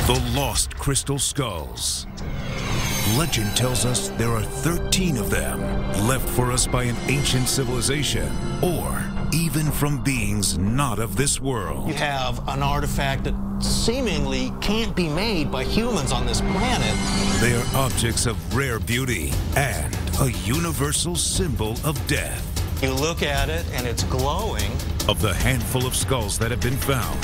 The lost crystal skulls. Legend tells us there are 13 of them, left for us by an ancient civilization, or even from beings not of this world. You have an artifact that seemingly can't be made by humans on this planet. They are objects of rare beauty and a universal symbol of death. You look at it and it's glowing. Of the handful of skulls that have been found,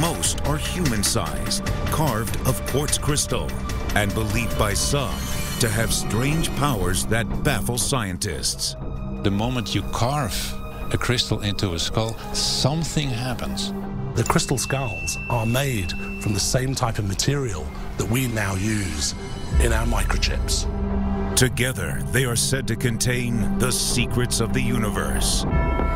most are human-sized, carved of quartz crystal, and believed by some to have strange powers that baffle scientists. The moment you carve a crystal into a skull, something happens. The crystal skulls are made from the same type of material that we now use in our microchips. Together, they are said to contain the secrets of the universe.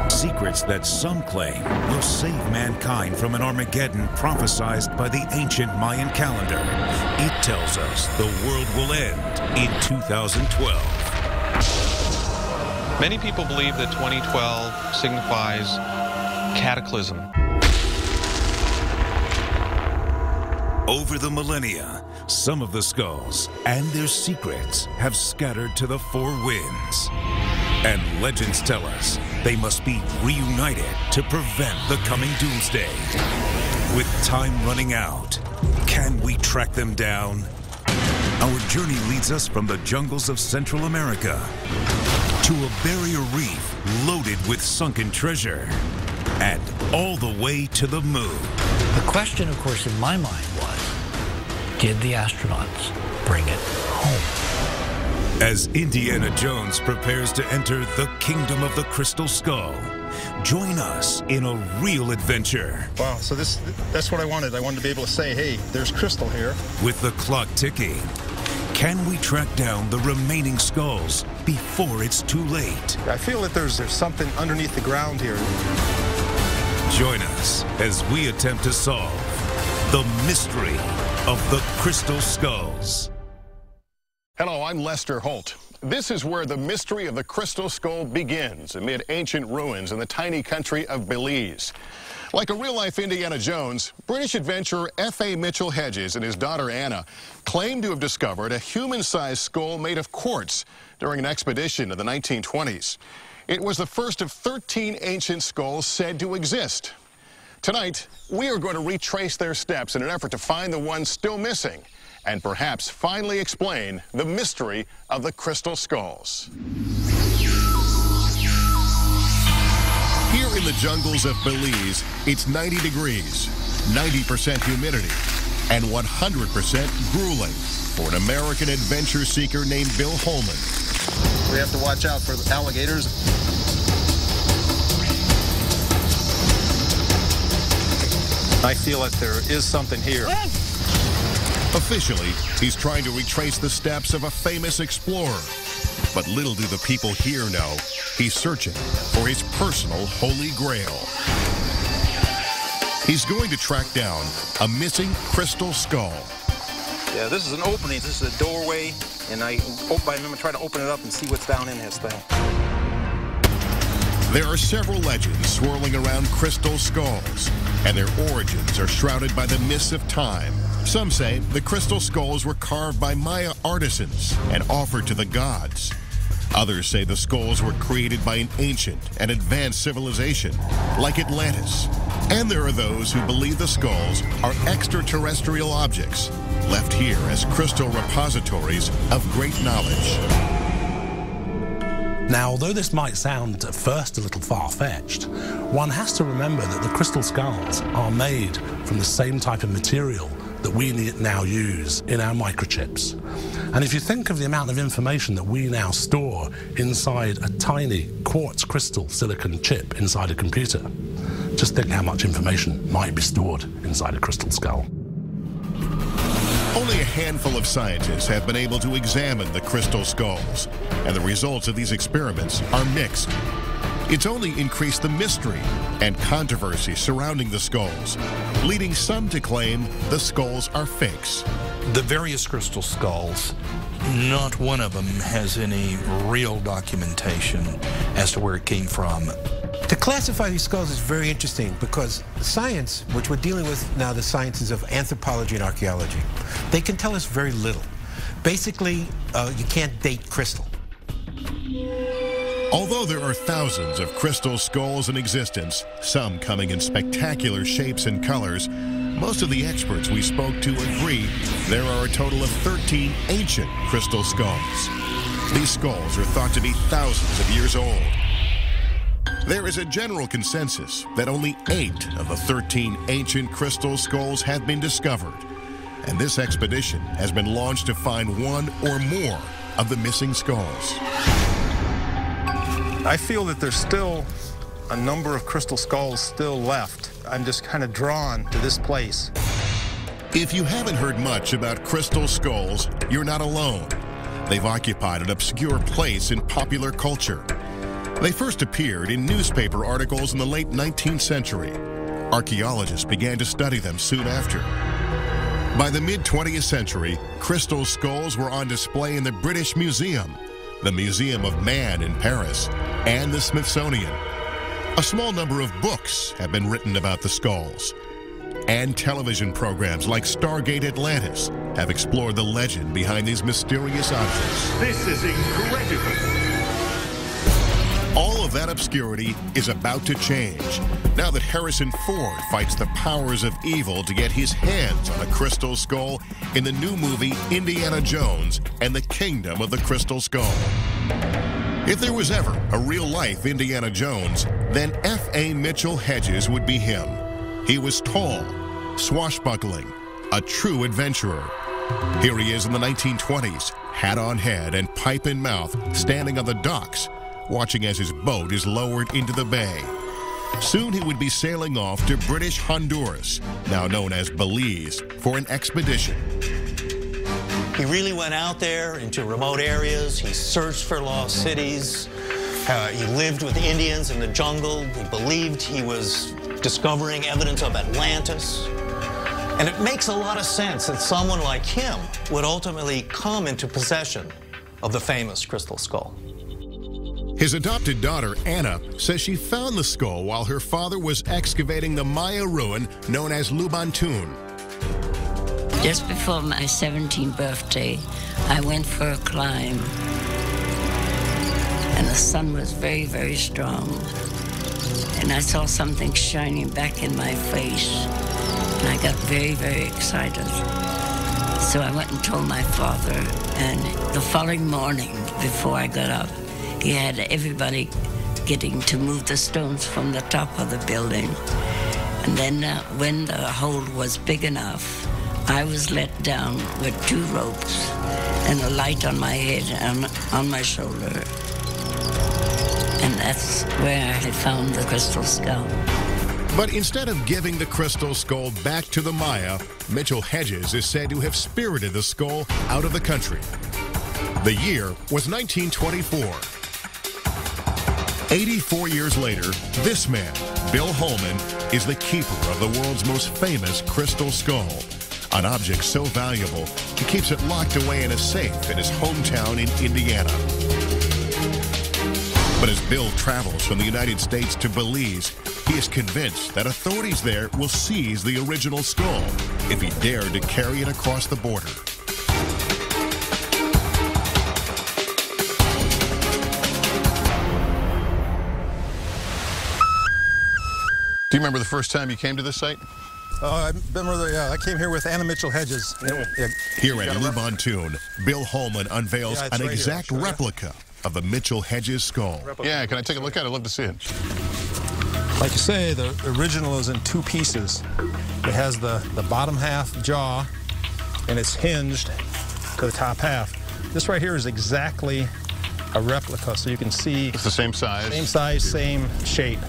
Secrets that some claim will save mankind from an Armageddon prophesied by the ancient Mayan calendar. It tells us the world will end in 2012. Many people believe that 2012 signifies cataclysm. Over the millennia, some of the skulls and their secrets have scattered to the four winds. And legends tell us they must be reunited to prevent the coming doomsday. With time running out, can we track them down? Our journey leads us from the jungles of Central America to a barrier reef loaded with sunken treasure, and all the way to the moon. The question, of course, in my mind was, did the astronauts bring it home? As Indiana Jones prepares to enter the kingdom of the Crystal Skull, join us in a real adventure. Wow, so that's what I wanted. I wanted to be able to say, hey, there's crystal here. With the clock ticking, can we track down the remaining skulls before it's too late? I feel that there's something underneath the ground here. Join us as we attempt to solve the mystery of the Crystal Skulls. Hello, I'm Lester Holt. This is where the mystery of the Crystal Skull begins, amid ancient ruins in the tiny country of Belize. Like a real-life Indiana Jones, British adventurer F.A. Mitchell Hedges and his daughter Anna claim to have discovered a human-sized skull made of quartz during an expedition in the 1920s. It was the first of 13 ancient skulls said to exist. Tonight, we are going to retrace their steps in an effort to find the ones still missing, and perhaps finally explain the mystery of the crystal skulls. Here in the jungles of Belize, it's 90 degrees, 90% humidity, and 100% grueling for an American adventure seeker named Bill Holman. We have to watch out for the alligators. I feel that there is something here. Officially, he's trying to retrace the steps of a famous explorer. But little do the people here know, he's searching for his personal Holy Grail. He's going to track down a missing crystal skull. Yeah, this is an opening. This is a doorway, and I'm going to try to open it up and see what's down in this thing. There are several legends swirling around crystal skulls, and their origins are shrouded by the mists of time. Some say the crystal skulls were carved by Maya artisans and offered to the gods. Others say the skulls were created by an ancient and advanced civilization, like Atlantis. And there are those who believe the skulls are extraterrestrial objects, left here as crystal repositories of great knowledge. Now, although this might sound at first a little far-fetched, one has to remember that the crystal skulls are made from the same type of material that we now use in our microchips. And if you think of the amount of information that we now store inside a tiny quartz crystal silicon chip inside a computer, just think how much information might be stored inside a crystal skull. Only a handful of scientists have been able to examine the crystal skulls, and the results of these experiments are mixed. It's only increased the mystery and controversy surrounding the skulls, leading some to claim the skulls are fakes. The various crystal skulls not one of them has any real documentation as to where it came from. To classify these skulls is very interesting because science, which we're dealing with now, the sciences of anthropology and archaeology, they can tell us very little. Basically, you can't date crystal. Although there are thousands of crystal skulls in existence, some coming in spectacular shapes and colors, most of the experts we spoke to agree there are a total of 13 ancient crystal skulls. These skulls are thought to be thousands of years old. There is a general consensus that only 8 of the 13 ancient crystal skulls have been discovered, and this expedition has been launched to find one or more of the missing skulls. I feel that there's still a number of crystal skulls still left. I'm just kind of drawn to this place. If you haven't heard much about crystal skulls, you're not alone. They've occupied an obscure place in popular culture. They first appeared in newspaper articles in the late 19th century. Archaeologists began to study them soon after. By the mid-20th century, crystal skulls were on display in the British Museum, the Museum of Man in Paris, and the Smithsonian. A small number of books have been written about the skulls. And television programs like Stargate Atlantis have explored the legend behind these mysterious objects. This is incredible. All of that obscurity is about to change now that Harrison Ford fights the powers of evil to get his hands on a crystal skull in the new movie Indiana Jones and the Kingdom of the Crystal Skull. If there was ever a real-life Indiana Jones, then F.A. Mitchell Hedges would be him. He was tall, swashbuckling, a true adventurer. Here he is in the 1920s, hat on head and pipe in mouth, standing on the docks, watching as his boat is lowered into the bay. Soon he would be sailing off to British Honduras, now known as Belize, for an expedition. He really went out there into remote areas. He searched for lost cities. He lived with Indians in the jungle. He believed he was discovering evidence of Atlantis. And it makes a lot of sense that someone like him would ultimately come into possession of the famous crystal skull. His adopted daughter, Anna, says she found the skull while her father was excavating the Maya ruin known as Lubantun. Just before my 17th birthday, I went for a climb. And the sun was very, very strong. And I saw something shining back in my face. And I got very, very excited. So I went and told my father. And the following morning, before I got up, he had everybody getting to move the stones from the top of the building. And then when the hole was big enough, I was let down with 2 ropes and a light on my head and on my shoulder. And that's where I had found the crystal skull. But instead of giving the crystal skull back to the Maya, Mitchell Hedges is said to have spirited the skull out of the country. The year was 1924. 84 years later, this man, Bill Holman, is the keeper of the world's most famous crystal skull, an object so valuable he keeps it locked away in a safe in his hometown in Indiana. But as Bill travels from the United States to Belize, he is convinced that authorities there will seize the original skull if he dared to carry it across the border. Do you remember the first time you came to this site? I remember, I came here with Anna Mitchell Hedges. Here at Lubantun, Bill Holman unveils an exact replica of the Mitchell Hedges skull. Yeah, can I take a look at it? I'd love to see it. Like you say, the original is in 2 pieces. It has the bottom half jaw, and it's hinged to the top half. This right here is exactly a replica, so you can see... It's the same size? Same size, same shape.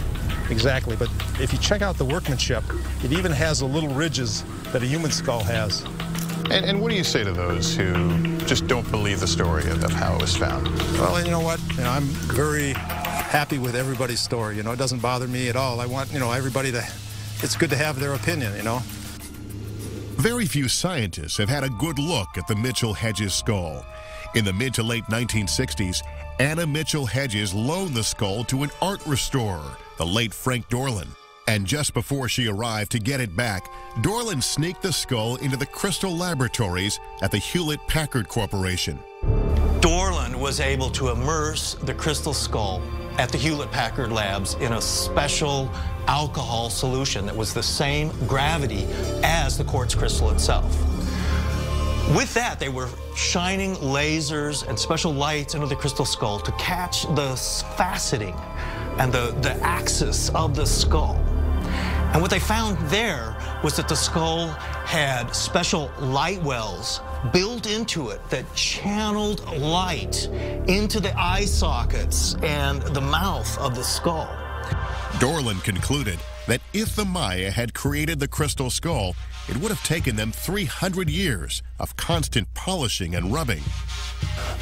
Exactly, but if you check out the workmanship, it even has the little ridges that a human skull has. And what do you say to those who just don't believe the story of how it was found? Well, you know what? I'm very happy with everybody's story. It doesn't bother me at all. I want, everybody to, it's good to have their opinion, Very few scientists have had a good look at the Mitchell Hedges skull. In the mid to late 1960s, Anna Mitchell Hedges loaned the skull to an art restorer, the late Frank Dorland. And just before she arrived to get it back, Dorland sneaked the skull into the crystal laboratories at the Hewlett-Packard Corporation. Dorland was able to immerse the crystal skull at the Hewlett-Packard labs in a special alcohol solution that was the same gravity as the quartz crystal itself. With that, they were shining lasers and special lights into the crystal skull to catch the faceting and the axis of the skull. And what they found there was that the skull had special light wells built into it that channeled light into the eye sockets and the mouth of the skull. Dorland concluded that if the Maya had created the crystal skull, it would have taken them 300 years of constant polishing and rubbing.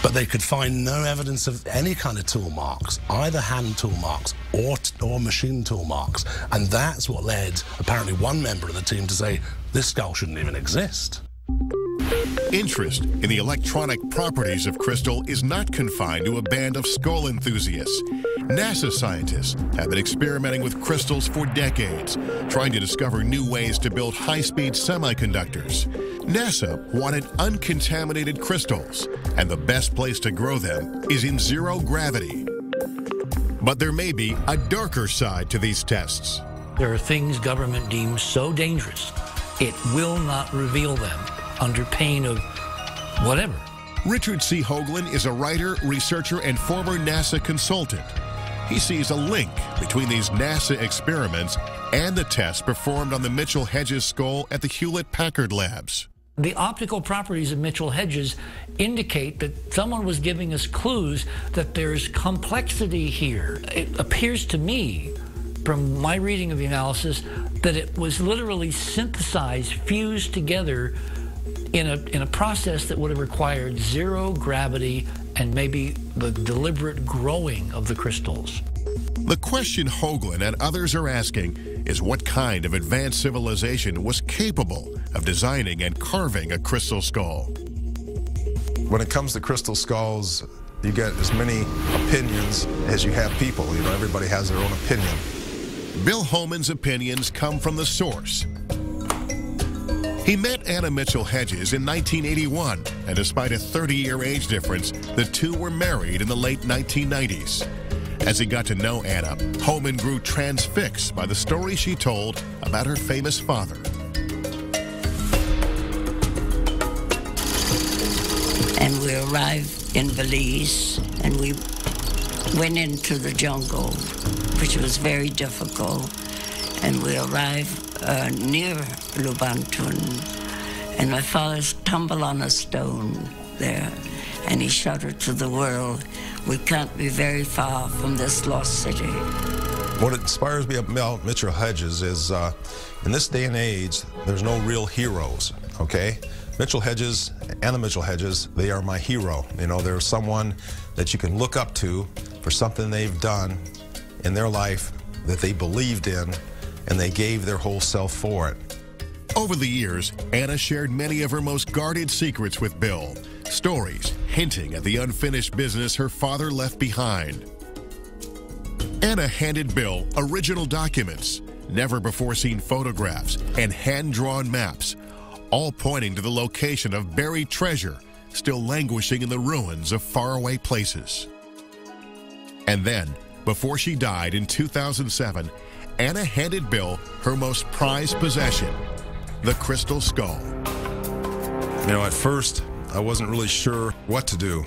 But they could find no evidence of any kind of tool marks, either hand tool marks or machine tool marks. And that's what led, apparently, one member of the team to say, this skull shouldn't even exist. Interest in the electronic properties of crystal is not confined to a band of skull enthusiasts. NASA scientists have been experimenting with crystals for decades, trying to discover new ways to build high-speed semiconductors. NASA wanted uncontaminated crystals, and the best place to grow them is in zero gravity. But there may be a darker side to these tests. There are things government deems so dangerous, it will not reveal them under pain of whatever. Richard C. Hoagland is a writer, researcher, and former NASA consultant. He sees a link between these NASA experiments and the tests performed on the Mitchell Hedges skull at the Hewlett-Packard labs. The optical properties of Mitchell Hedges indicate that someone was giving us clues that there's complexity here. It appears to me, from my reading of the analysis, that it was literally synthesized, fused together in a process that would have required zero gravity and maybe the deliberate growing of the crystals. The question Hoagland and others are asking is what kind of advanced civilization was capable of designing and carving a crystal skull? When it comes to crystal skulls, you get as many opinions as you have people. You know, everybody has their own opinion. Bill Holman's opinions come from the source. He met Anna Mitchell Hedges in 1981, and despite a 30-year age difference, the two were married in the late 1990s. As he got to know Anna, Holman grew transfixed by the story she told about her famous father. And we arrived in Belize, and we went into the jungle, which was very difficult. And we arrived near Lubantun, and my father stumbled on a stone there, and he shouted to the world, "We can't be very far from this lost city." What inspires me about Mitchell Hedges is, in this day and age, there's no real heroes, okay? Mitchell Hedges, Anna Mitchell Hedges, they are my hero. You know, they're someone that you can look up to for something they've done in their life that they believed in, and they gave their whole self for it. Over the years, Anna shared many of her most guarded secrets with Bill, stories hinting at the unfinished business her father left behind. Anna handed Bill original documents, never-before-seen photographs, and hand-drawn maps, all pointing to the location of buried treasure still languishing in the ruins of faraway places. And then, before she died in 2007, Anna handed Bill her most prized possession, the crystal skull. You know, at first, I wasn't really sure what to do,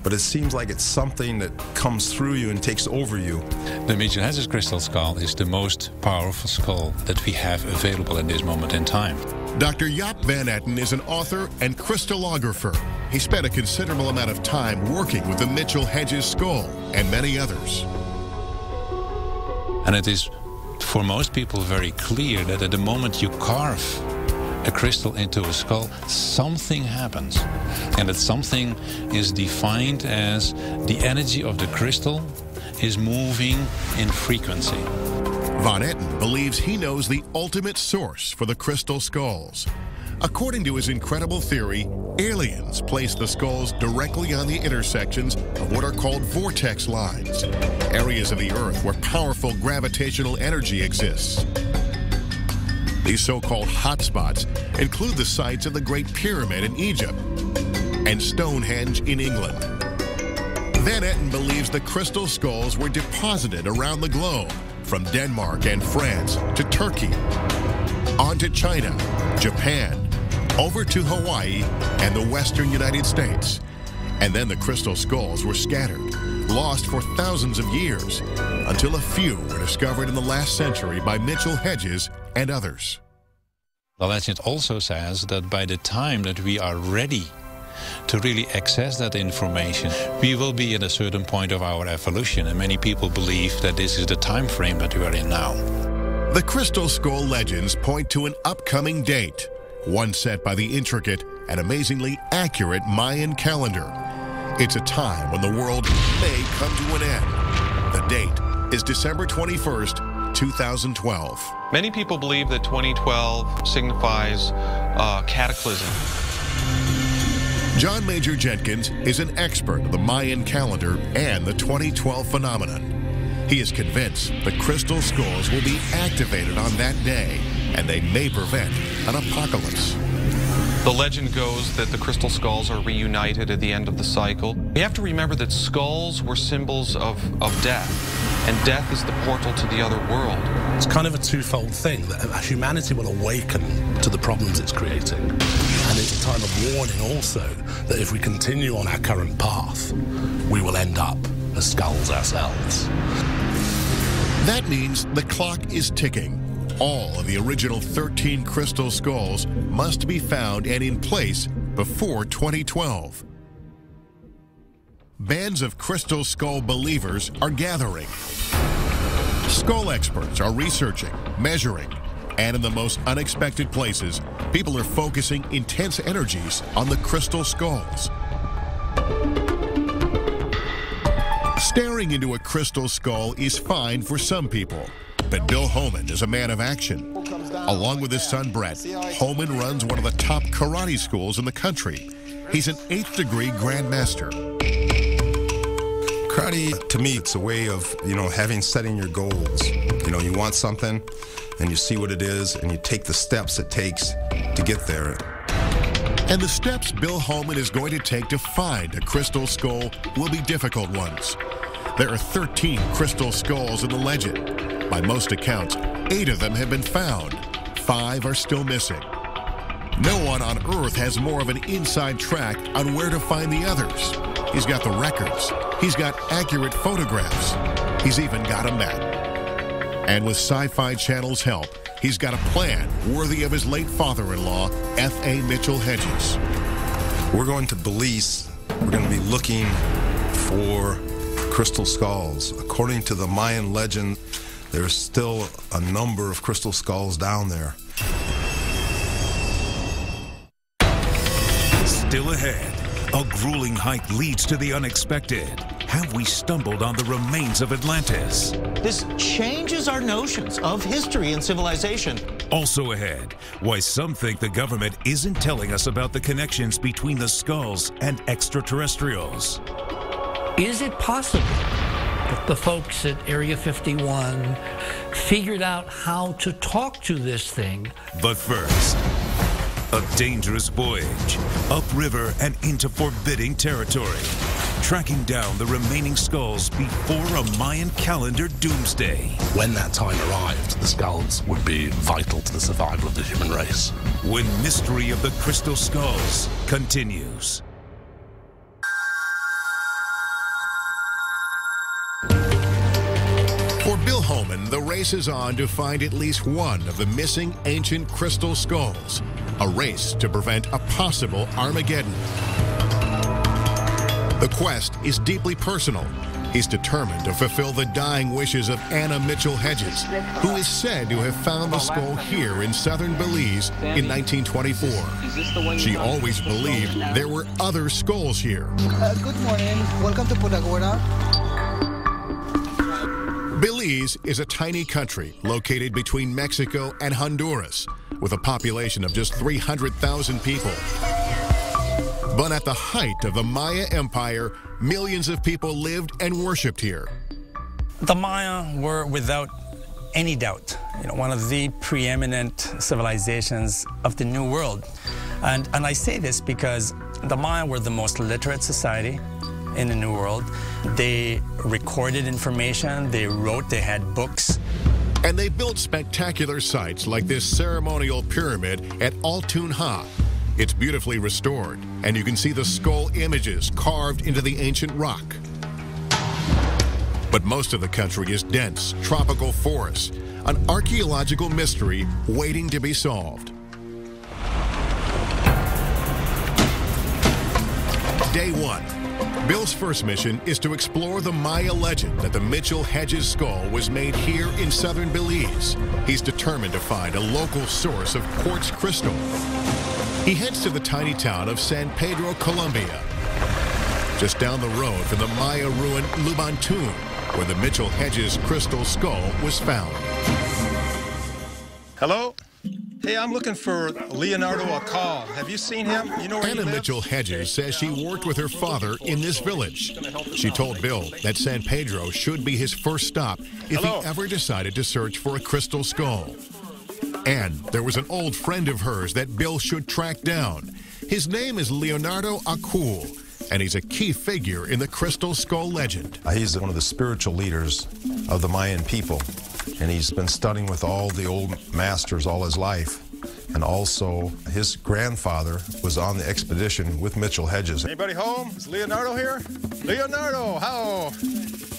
but it seems like it's something that comes through you and takes over you. The Mitchell Hedges crystal skull is the most powerful skull that we have available at this moment in time. Dr. Jaap van Etten is an author and crystallographer. He spent a considerable amount of time working with the Mitchell Hedges skull and many others. And it is, for most people, very clear that at the moment you carve a crystal into a skull, something happens. And that something is defined as the energy of the crystal is moving in frequency. Van Etten believes he knows the ultimate source for the crystal skulls. According to his incredible theory, Aliens placed the skulls directly on the intersections of what are called vortex lines, areas of the Earth where powerful gravitational energy exists. These so-called hotspots include the sites of the Great Pyramid in Egypt and Stonehenge in England. Van Etten believes the crystal skulls were deposited around the globe, from Denmark and France to Turkey, on to China, Japan, over to Hawaii and the western United States. And then the crystal skulls were scattered, lost for thousands of years, until a few were discovered in the last century by Mitchell Hedges and others. The legend also says that by the time that we are ready to really access that information, we will be at a certain point of our evolution, and many people believe that this is the time frame that we are in now. The crystal skull legends point to an upcoming date, one set by the intricate and amazingly accurate Mayan calendar. It's a time when the world may come to an end. The date is December 21st, 2012. Many people believe that 2012 signifies cataclysm. John Major Jenkins is an expert of the Mayan calendar and the 2012 phenomenon. He is convinced the crystal skulls will be activated on that day, and they may prevent an apocalypse. The legend goes that the crystal skulls are reunited at the end of the cycle. We have to remember that skulls were symbols of death, and death is the portal to the other world. It's kind of a twofold thing, that humanity will awaken to the problems it's creating. And it's a time of warning also that if we continue on our current path, we will end up as skulls ourselves. That means the clock is ticking. All of the original 13 crystal skulls must be found and in place before 2012. Bands of crystal skull believers are gathering. Skull experts are researching, measuring, and in the most unexpected places, people are focusing intense energies on the crystal skulls. Staring into a crystal skull is fine for some people, but Bill Homan is a man of action. Along with his son Brett, Homan runs one of the top karate schools in the country. He's an 8th degree grandmaster. Karate, to me, it's a way of, setting your goals. You want something, and you see what it is, and you take the steps it takes to get there. And the steps Bill Homan is going to take to find a crystal skull will be difficult ones. There are 13 crystal skulls in the legend. By most accounts, 8 of them have been found. 5 are still missing. No one on Earth has more of an inside track on where to find the others. He's got the records. He's got accurate photographs. He's even got a map. And with Sci-Fi Channel's help, he's got a plan worthy of his late father-in-law, F.A. Mitchell Hedges. We're going to Belize. We're going to be looking for crystal skulls. According to the Mayan legend, there's still a number of crystal skulls down there. Still ahead, a grueling hike leads to the unexpected. Have we stumbled on the remains of Atlantis? This changes our notions of history and civilization. Also ahead, why some think the government isn't telling us about the connections between the skulls and extraterrestrials. Is it possible that the folks at Area 51 figured out how to talk to this thing? But first, a dangerous voyage, upriver and into forbidding territory, tracking down the remaining skulls before a Mayan calendar doomsday. When that time arrived, the skulls would be vital to the survival of the human race. When Mystery of the Crystal Skulls continues. For Bill Homan, the race is on to find at least one of the missing ancient crystal skulls, a race to prevent a possible Armageddon. The quest is deeply personal. He's determined to fulfill the dying wishes of Anna Mitchell Hedges, who is said to have found the skull here in southern Belize in 1924. She always believed there were other skulls here. Good morning. Welcome to Putagora. Belize is a tiny country located between Mexico and Honduras, with a population of just 300,000 people. But at the height of the Maya Empire, millions of people lived and worshipped here. The Maya were, without any doubt, one of the preeminent civilizations of the New World. And I say this because the Maya were the most literate society in the New World. They recorded information, they wrote, they had books. And they built spectacular sites like this ceremonial pyramid at Altunha. It's beautifully restored, and you can see the skull images carved into the ancient rock. But most of the country is dense, tropical forests, an archaeological mystery waiting to be solved. Day 1. Bill's first mission is to explore the Maya legend that the Mitchell-Hedges skull was made here in southern Belize. He's determined to find a local source of quartz crystal. He heads to the tiny town of San Pedro, Colombia, just down the road from the Maya ruin Lubantun, where the Mitchell-Hedges crystal skull was found. Hello? Hey, I'm looking for Leonardo Akal. Have you seen him? You know where Anna he lives? Mitchell-Hedges says she worked with her father in this village. She told Bill that San Pedro should be his first stop if he ever decided to search for a crystal skull. And there was an old friend of hers that Bill should track down. His name is Leonardo Akul, and he's a key figure in the crystal skull legend. He's one of the spiritual leaders of the Mayan people, and he's been studying with all the old masters all his life. And also, his grandfather was on the expedition with Mitchell-Hedges. Anybody home? Is Leonardo here? Leonardo, how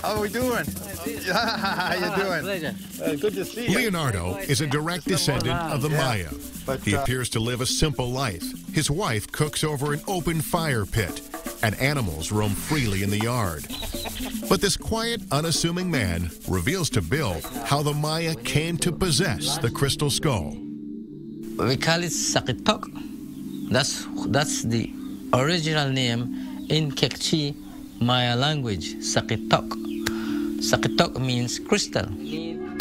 are we doing? How you doing? Pleasure. Good to see you. Leonardo is a direct descendant of the Maya. He appears to live a simple life. His wife cooks over an open fire pit, and animals roam freely in the yard. But this quiet, unassuming man reveals to Bill how the Maya came to possess the crystal skull. We call it Sakitok. That's the original name in Kekchi Maya language, Sakitok. Sakitok means crystal.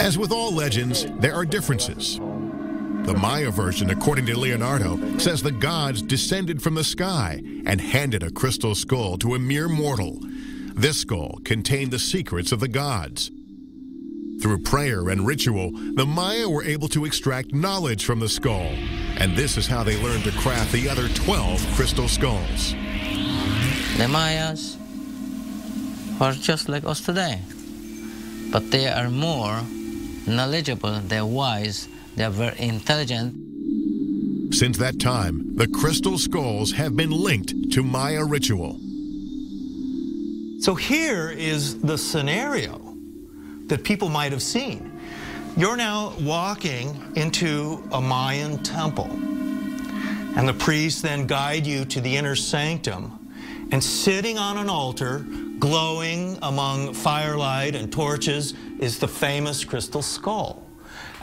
As with all legends, there are differences. The Maya version, according to Leonardo, says the gods descended from the sky and handed a crystal skull to a mere mortal. This skull contained the secrets of the gods. Through prayer and ritual, the Maya were able to extract knowledge from the skull, and this is how they learned to craft the other 12 crystal skulls. The Mayas are just like us today, but they are more knowledgeable, they're wise, they're very intelligent. Since that time, the crystal skulls have been linked to Maya ritual. So here is the scenario that people might have seen. You're now walking into a Mayan temple, and the priests then guide you to the inner sanctum, and sitting on an altar, glowing among firelight and torches, is the famous crystal skull.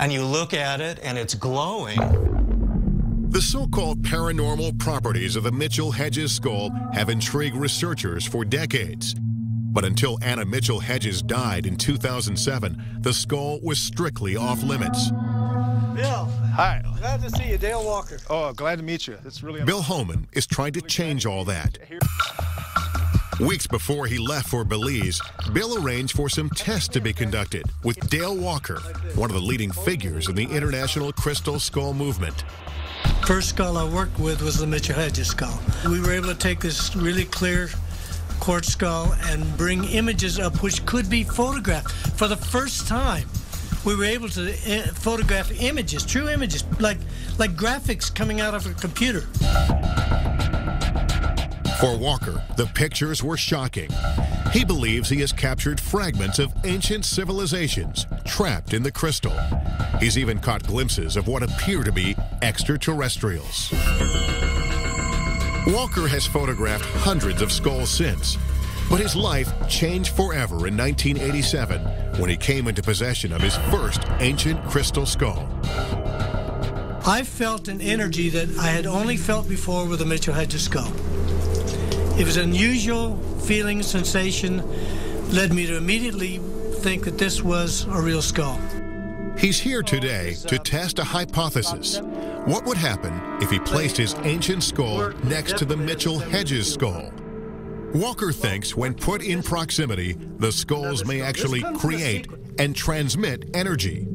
And you look at it, and it's glowing. The so-called paranormal properties of the Mitchell-Hedges skull have intrigued researchers for decades. But until Anna Mitchell-Hedges died in 2007, the skull was strictly off limits. Bill. Hi. Glad to see you, Dale Walker. Oh, glad to meet you. It's really Bill Homan is trying to change all that. Weeks before he left for Belize, Bill arranged for some tests to be conducted with Dale Walker, one of the leading figures in the international crystal skull movement. First skull I worked with was the Mitchell-Hedges skull. We were able to take this really clear quartz skull and bring images up which could be photographed. For the first time, we were able to photograph images, true images, like graphics coming out of a computer. For Walker, the pictures were shocking. He believes he has captured fragments of ancient civilizations trapped in the crystal. He's even caught glimpses of what appear to be extraterrestrials. Walker has photographed hundreds of skulls since, but his life changed forever in 1987 when he came into possession of his first ancient crystal skull. I felt an energy that I had only felt before with the Mitchell-Hedges skull. It was an unusual feeling, sensation, led me to immediately think that this was a real skull. He's here today to test a hypothesis. What would happen if he placed his ancient skull next to the Mitchell-Hedges skull? Walker thinks when put in proximity, the skulls may actually create and transmit energy.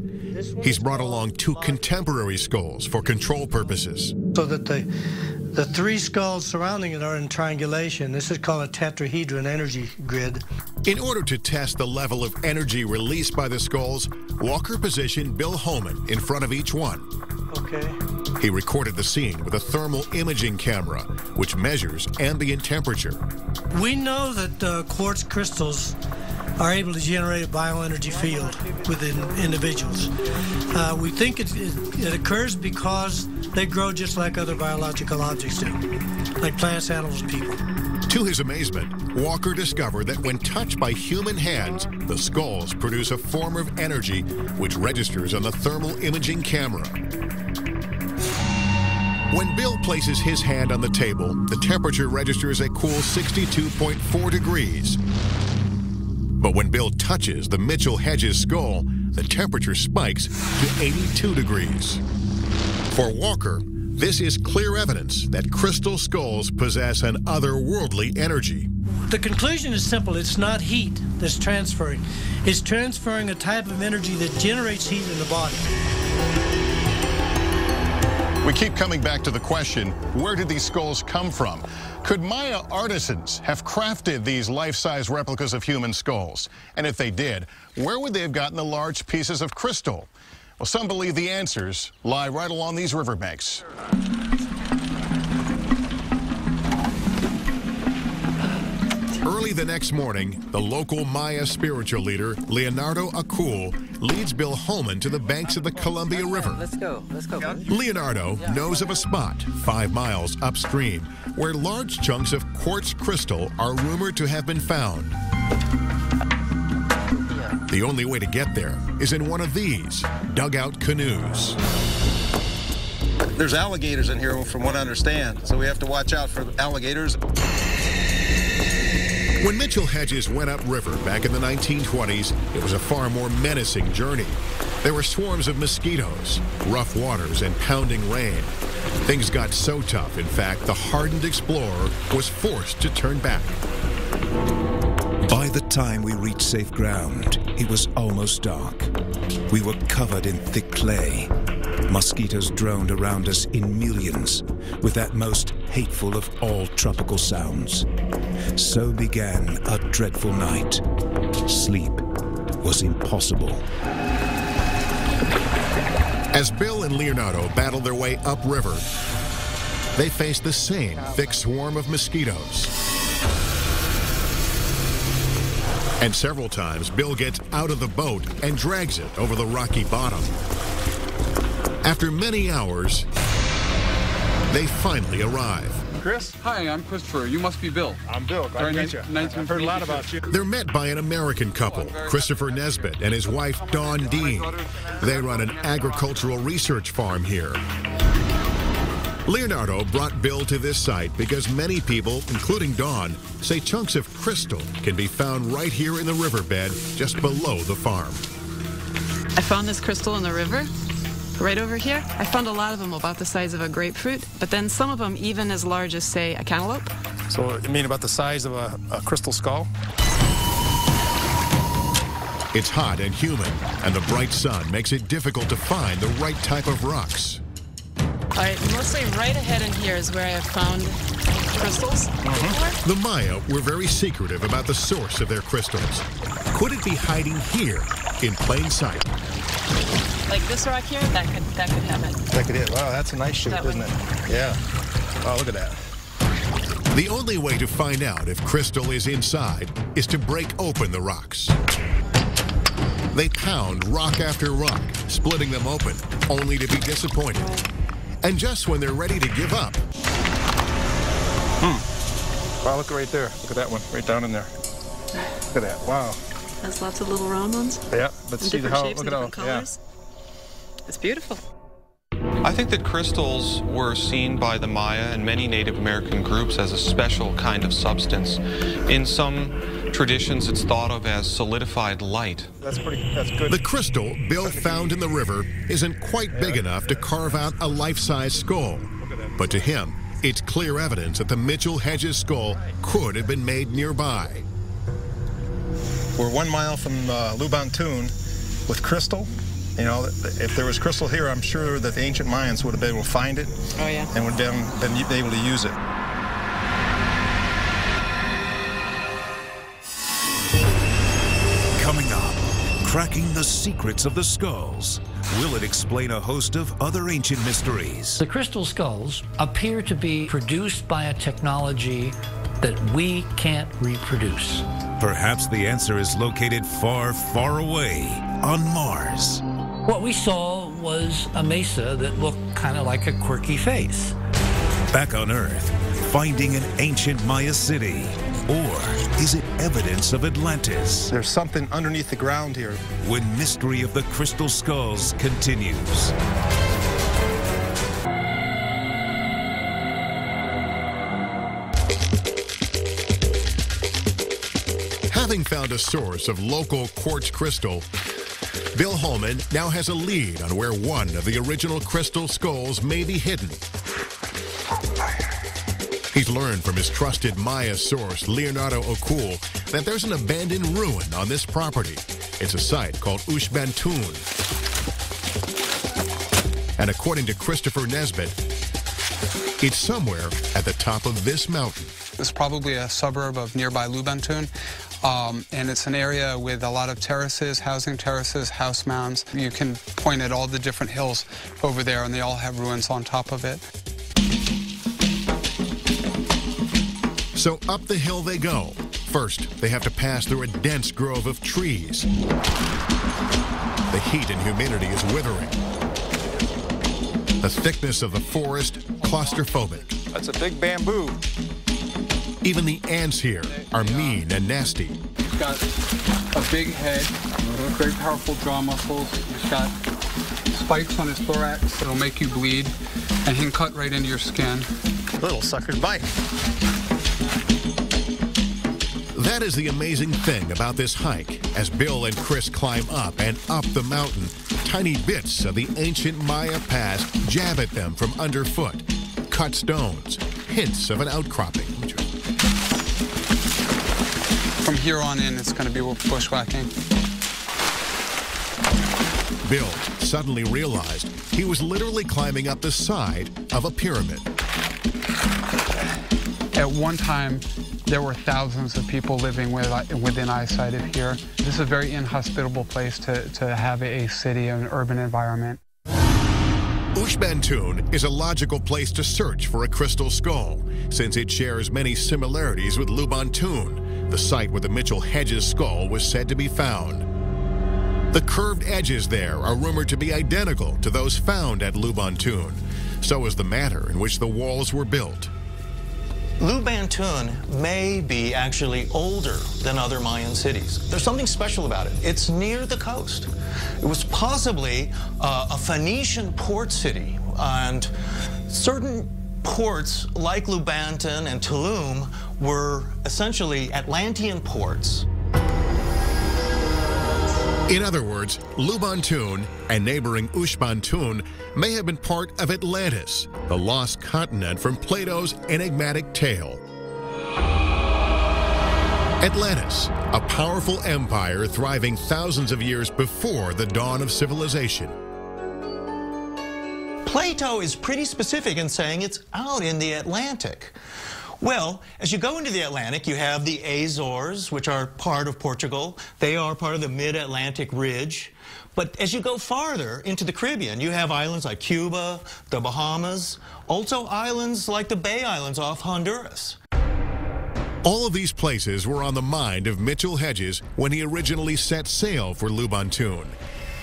He's brought along 2 contemporary skulls for control purposes. So that the 3 skulls surrounding it are in triangulation. This is called a tetrahedron energy grid. In order to test the level of energy released by the skulls, Walker positioned Bill Holman in front of each one. Okay. He recorded the scene with a thermal imaging camera, which measures ambient temperature. We know that quartz crystals are able to generate a bioenergy field within individuals. We think it occurs because they grow just like other biological objects do, like plants, animals, and people. To his amazement, Walker discovered that when touched by human hands, the skulls produce a form of energy which registers on the thermal imaging camera. When Bill places his hand on the table, the temperature registers a cool 62.4 degrees. But when Bill touches the Mitchell-Hedges skull, the temperature spikes to 82 degrees. For Walker, this is clear evidence that crystal skulls possess an otherworldly energy. The conclusion is simple. It's not heat that's transferring. It's transferring a type of energy that generates heat in the body. We keep coming back to the question, where did these skulls come from? Could Maya artisans have crafted these life-size replicas of human skulls? And if they did, where would they have gotten the large pieces of crystal? Well, some believe the answers lie right along these riverbanks. Early the next morning, the local Maya spiritual leader, Leonardo Acul, leads Bill Holman to the banks of the Columbia River. Let's go, buddy. Leonardo knows of a spot 5 miles upstream where large chunks of quartz crystal are rumored to have been found. The only way to get there is in one of these dugout canoes. There's alligators in here from what I understand, so we have to watch out for alligators. When Mitchell-Hedges went upriver back in the 1920s, it was a far more menacing journey. There were swarms of mosquitoes, rough waters, and pounding rain. Things got so tough, in fact, the hardened explorer was forced to turn back. By the time we reached safe ground, it was almost dark. We were covered in thick clay. Mosquitoes droned around us in millions, with that most hateful of all tropical sounds. So began a dreadful night. Sleep was impossible. As Bill and Leonardo battled their way upriver, they faced the same thick swarm of mosquitoes. And several times, Bill gets out of the boat and drags it over the rocky bottom. After many hours, they finally arrive. Chris? Hi, I'm Christopher. You must be Bill. I'm Bill. Glad to meet you. I've heard a lot about you. They're met by an American couple, Christopher Nesbitt and his wife, Dawn Dean. They run an agricultural research farm here. Leonardo brought Bill to this site because many people, including Dawn, say chunks of crystal can be found right here in the riverbed just below the farm. I found this crystal in the river. Right over here, I found a lot of them about the size of a grapefruit, but then some of them even as large as, say, a cantaloupe. So you mean about the size of a crystal skull? It's hot and humid, and the bright sun makes it difficult to find the right type of rocks. All right, mostly right ahead in here is where I have found crystals before. The Maya were very secretive about the source of their crystals. Could it be hiding here in plain sight? Like this rock here, that could have it. That could it. Wow, that's a nice shape, isn't it? Yeah. Oh, look at that. The only way to find out if crystal is inside is to break open the rocks. They pound rock after rock, splitting them open, only to be disappointed. And just when they're ready to give up. Wow, look right there. Look at that one, right down in there. Look at that. Wow. Has lots of little round ones. Yeah, but see different how, shapes look and at different how, colors. It's beautiful. I think that crystals were seen by the Maya and many Native American groups as a special kind of substance. In some traditions, it's thought of as solidified light. That's good. The crystal Bill found in the river isn't quite big enough to carve out a life-size skull. But to him, it's clear evidence that the Mitchell Hedges skull could have been made nearby. We're 1 mile from Lubantun with crystal. You know, if there was crystal here, I'm sure that the ancient Mayans would have been able to find it. Oh, yeah. And would have been able to use it. Coming up, cracking the secrets of the skulls. Will it explain a host of other ancient mysteries? The crystal skulls appear to be produced by a technology that we can't reproduce. Perhaps the answer is located far, far away on Mars. What we saw was a mesa that looked kind of like a quirky face. Back on Earth, finding an ancient Maya city. Or is it evidence of Atlantis? There's something underneath the ground here. When Mystery of the Crystal Skulls continues. Having found a source of local quartz crystal, Bill Holman now has a lead on where one of the original crystal skulls may be hidden. He's learned from his trusted Maya source, Leonardo Okul, that there's an abandoned ruin on this property. It's a site called Ushbantun. And according to Christopher Nesbitt, it's somewhere at the top of this mountain. It's probably a suburb of nearby Lubantun. And it's an area with a lot of terraces, housing terraces, house mounds. You can point at all the different hills over there, and they all have ruins on top of it. So up the hill they go. First, they have to pass through a dense grove of trees. The heat and humidity is withering. The thickness of the forest, claustrophobic. That's a big bamboo. Even the ants here are mean and nasty. He's got a big head, very powerful jaw muscles. He's got spikes on his thorax that'll make you bleed, and he can cut right into your skin. Little suckers bite. That is the amazing thing about this hike. As Bill and Chris climb up and up the mountain, tiny bits of the ancient Maya past jab at them from underfoot. Cut stones, hints of an outcropping. From here on in, it's going to be bushwhacking. Bill suddenly realized he was literally climbing up the side of a pyramid. At one time, there were thousands of people living within eyesight of here. This is a very inhospitable place to have a city, an urban environment. Ushbantun is a logical place to search for a crystal skull, since it shares many similarities with Lubantun, the site where the Mitchell Hedges skull was said to be found. The curved edges there are rumored to be identical to those found at Lubantun. So is the manner in which the walls were built. Lubantun may be actually older than other Mayan cities. There's something special about it. It's near the coast. It was possibly a Phoenician port city, and certain ports like Lubantun and Tulum were essentially Atlantean ports. In other words, Lubantun and neighboring Ushbantun may have been part of Atlantis, the lost continent from Plato's enigmatic tale. Atlantis, a powerful empire thriving thousands of years before the dawn of civilization. Plato is pretty specific in saying it's out in the Atlantic. Well, as you go into the Atlantic, you have the Azores, which are part of Portugal. They are part of the mid-Atlantic ridge. But as you go farther into the Caribbean, you have islands like Cuba, the Bahamas, also islands like the Bay Islands off Honduras. All of these places were on the mind of Mitchell Hedges when he originally set sail for Lubantun.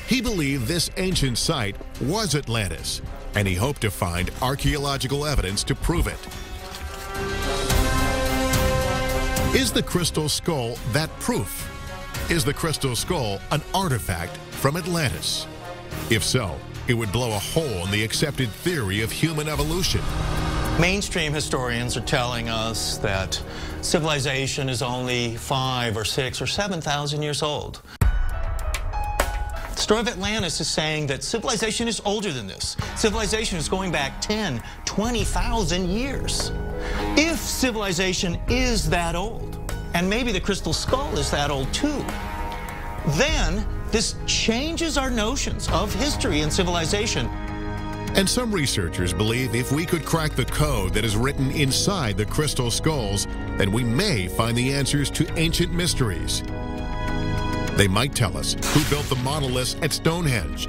He believed this ancient site was Atlantis, and he hoped to find archaeological evidence to prove it. Is the crystal skull that proof? Is the crystal skull an artifact from Atlantis? If so, it would blow a hole in the accepted theory of human evolution. Mainstream historians are telling us that civilization is only 5 or 6 or 7,000 years old. The story of Atlantis is saying that civilization is older than this. Civilization is going back 10, 20,000 years. If civilization is that old, and maybe the crystal skull is that old too, then this changes our notions of history and civilization. And some researchers believe if we could crack the code that is written inside the crystal skulls, then we may find the answers to ancient mysteries. They might tell us who built the monoliths at Stonehenge,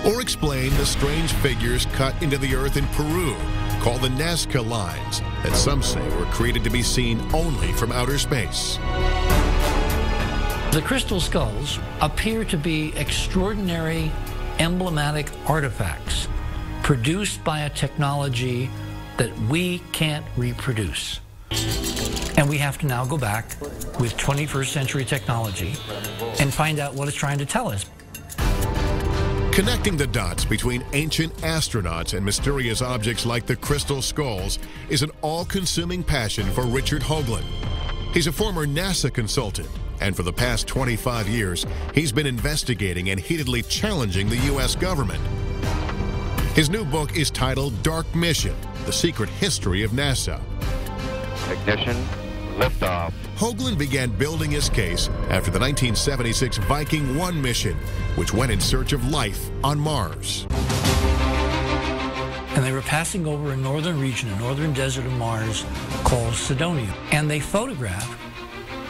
or explain the strange figures cut into the earth in Peru called the Nazca lines that some say were created to be seen only from outer space. The crystal skulls appear to be extraordinary emblematic artifacts produced by a technology that we can't reproduce. And we have to now go back with 21st century technology and find out what it's trying to tell us. Connecting the dots between ancient astronauts and mysterious objects like the crystal skulls is an all-consuming passion for Richard Hoagland. He's a former NASA consultant, and for the past 25 years, he's been investigating and heatedly challenging the U.S. government. His new book is titled Dark Mission: The Secret History of NASA. Ignition, liftoff. Hoagland began building his case after the 1976 Viking 1 mission, which went in search of life on Mars. And they were passing over a northern region, a northern desert of Mars called Cydonia. And they photographed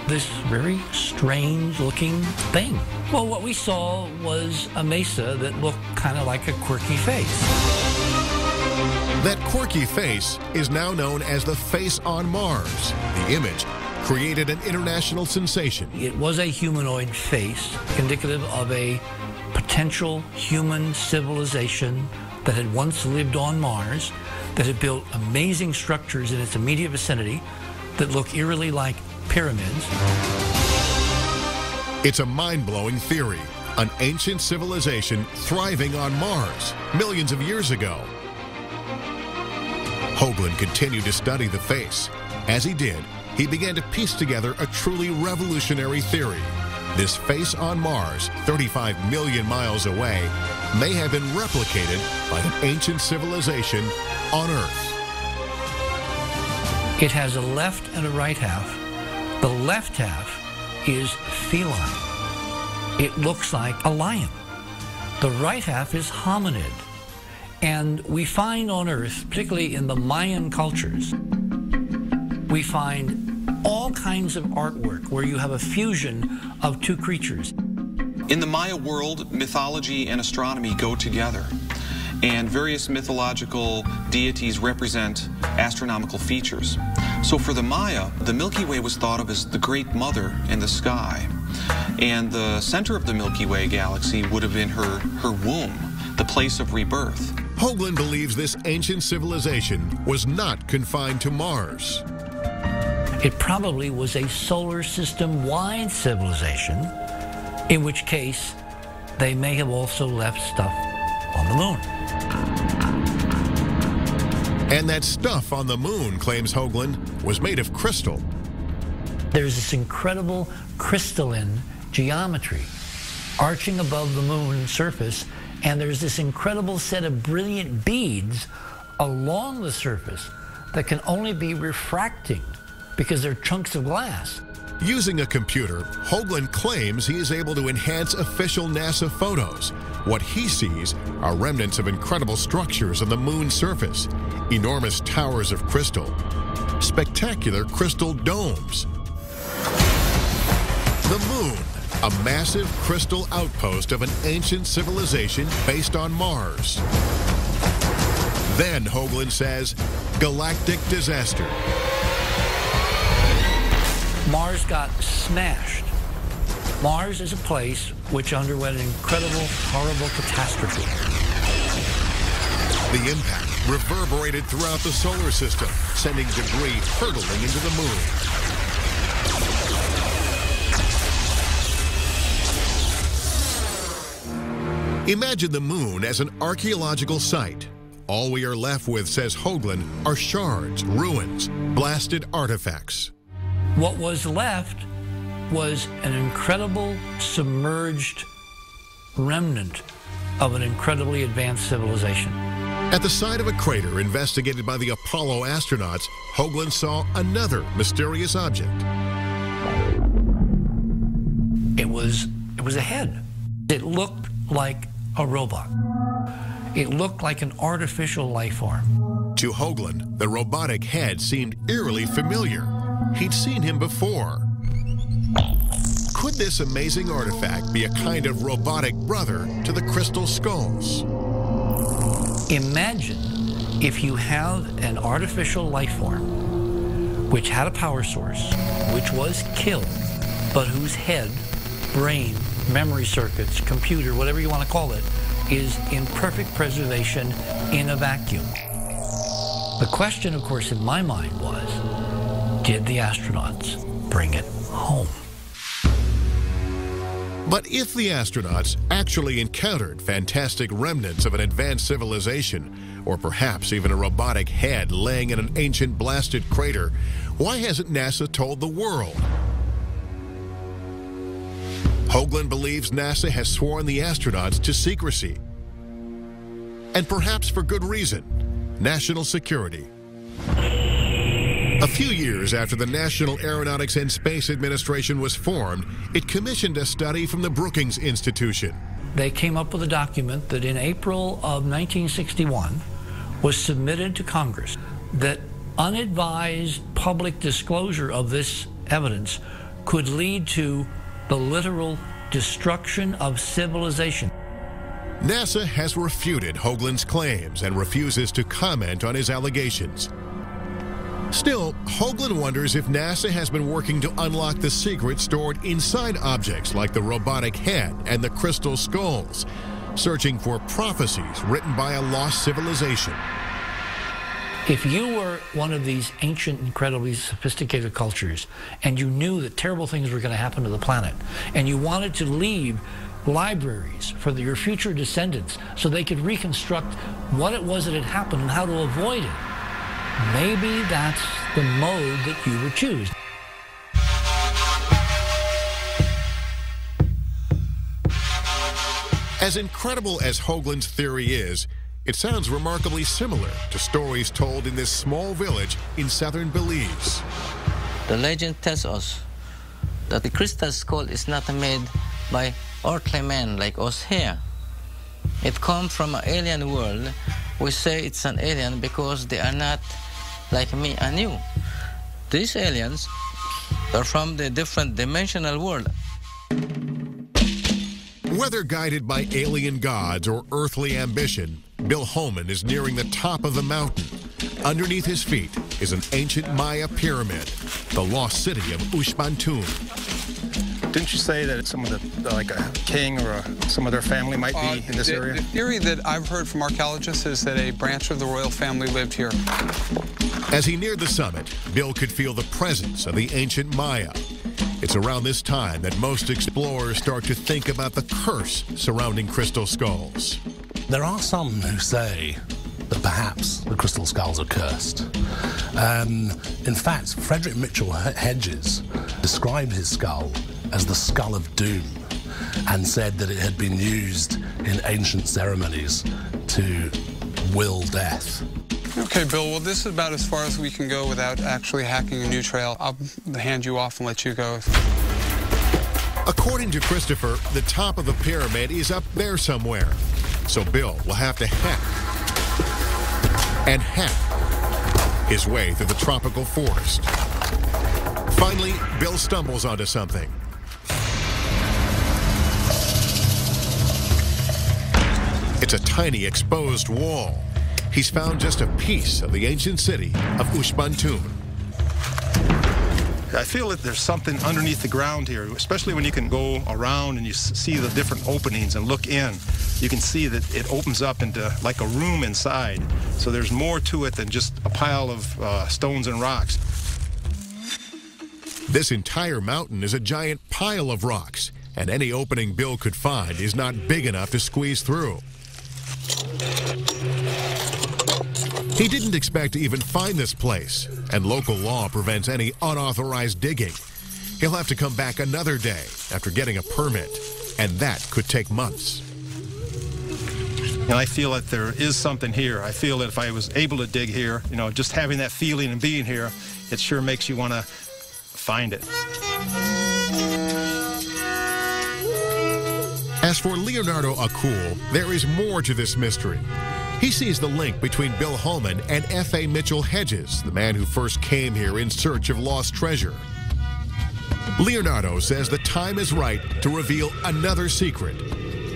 this very strange looking thing. Well, what we saw was a mesa that looked kind of like a quirky face. That quirky face is now known as the face on Mars. The image created an international sensation. It was a humanoid face, indicative of a potential human civilization that had once lived on Mars, that had built amazing structures in its immediate vicinity that look eerily like pyramids. It's a mind-blowing theory. An ancient civilization thriving on Mars millions of years ago. Hoagland continued to study the face. As he did, he began to piece together a truly revolutionary theory. This face on Mars, 35 million miles away, may have been replicated by an ancient civilization on Earth. It has a left and a right half. The left half is feline. It looks like a lion. The right half is hominid. And we find on Earth, particularly in the Mayan cultures, we find all kinds of artwork where you have a fusion of two creatures. In the Maya world, mythology and astronomy go together, and various mythological deities represent astronomical features. So for the Maya, the Milky Way was thought of as the Great Mother in the sky, and the center of the Milky Way galaxy would have been her womb, the place of rebirth. Hoagland believes this ancient civilization was not confined to Mars. It probably was a solar system-wide civilization, in which case they may have also left stuff on the moon. And that stuff on the moon, claims Hoagland, was made of crystal. There's this incredible crystalline geometry arching above the moon's surface, and there's this incredible set of brilliant beads along the surface that can only be refracting because they're chunks of glass. Using a computer, Hoagland claims he is able to enhance official NASA photos. What he sees are remnants of incredible structures on the moon's surface, enormous towers of crystal, spectacular crystal domes. The moon, a massive crystal outpost of an ancient civilization based on Mars. Then, Hoagland says, galactic disaster. Mars got smashed. Mars is a place which underwent an incredible, horrible catastrophe. The impact reverberated throughout the solar system, sending debris hurtling into the moon. Imagine the moon as an archaeological site. all we are left with, says Hoagland, are shards, ruins, blasted artifacts. What was left was an incredible submerged remnant of an incredibly advanced civilization. At the site of a crater investigated by the Apollo astronauts, Hoagland saw another mysterious object. It was a head. It looked like a robot. It looked like an artificial life form. To Hoagland, the robotic head seemed eerily familiar. He'd seen him before. Could this amazing artifact be a kind of robotic brother to the crystal skulls? Imagine if you have an artificial life form which had a power source, which was killed, but whose head, brain, memory circuits, computer, whatever you want to call it, is in perfect preservation in a vacuum. The question, of course, in my mind was, did the astronauts bring it home? But if the astronauts actually encountered fantastic remnants of an advanced civilization, or perhaps even a robotic head laying in an ancient blasted crater, why hasn't NASA told the world? Hoagland believes NASA has sworn the astronauts to secrecy. And perhaps for good reason: national security. A few years after the National Aeronautics and Space Administration was formed, it commissioned a study from the Brookings Institution. They came up with a document that in April of 1961 was submitted to Congress that unadvised public disclosure of this evidence could lead to the literal destruction of civilization. NASA has refuted Hoagland's claims and refuses to comment on his allegations. Still, Hoagland wonders if NASA has been working to unlock the secrets stored inside objects like the robotic head and the crystal skulls, searching for prophecies written by a lost civilization. If you were one of these ancient, incredibly sophisticated cultures, and you knew that terrible things were going to happen to the planet, and you wanted to leave libraries for your future descendants so they could reconstruct what it was that had happened and how to avoid it, maybe that's the mode that you would choose. As incredible as Hoagland's theory is, it sounds remarkably similar to stories told in this small village in southern Belize. The legend tells us that the crystal skull is not made by earthly men like us here. It comes from an alien world. We say it's an alien because they are not like me and you. These aliens are from the different dimensional world. Whether guided by alien gods or earthly ambition, Bill Holman is nearing the top of the mountain. Underneath his feet is an ancient Maya pyramid, the lost city of Uxbantun. Didn't you say that some of the, like a king or some of their family might be in this area? The theory that I've heard from archaeologists is that a branch of the royal family lived here. As he neared the summit, Bill could feel the presence of the ancient Maya. It's around this time that most explorers start to think about the curse surrounding crystal skulls. There are some who say that perhaps the crystal skulls are cursed. In fact, Frederick Mitchell Hedges described his skull as the skull of doom and said that it had been used in ancient ceremonies to will death. Okay, Bill, well, this is about as far as we can go without actually hacking a new trail. I'll hand you off and let you go. According to Christopher, the top of the pyramid is up there somewhere. So Bill will have to hack and hack his way through the tropical forest. Finally, Bill stumbles onto something. It's a tiny exposed wall. He's found just a piece of the ancient city of Uxbantun. I feel that there's something underneath the ground here, especially when you can go around and you see the different openings and look in. You can see that it opens up into like a room inside. So there's more to it than just a pile of stones and rocks. This entire mountain is a giant pile of rocks, and any opening Bill could find is not big enough to squeeze through. He didn't expect to even find this place, and local law prevents any unauthorized digging. He'll have to come back another day after getting a permit, and that could take months. And I feel that there is something here. I feel that if I was able to dig here, you know, just having that feeling and being here, it sure makes you want to find it. As for Leonardo Akul, there is more to this mystery. He sees the link between Bill Holman and F.A. Mitchell Hedges, the man who first came here in search of lost treasure. Leonardo says the time is right to reveal another secret,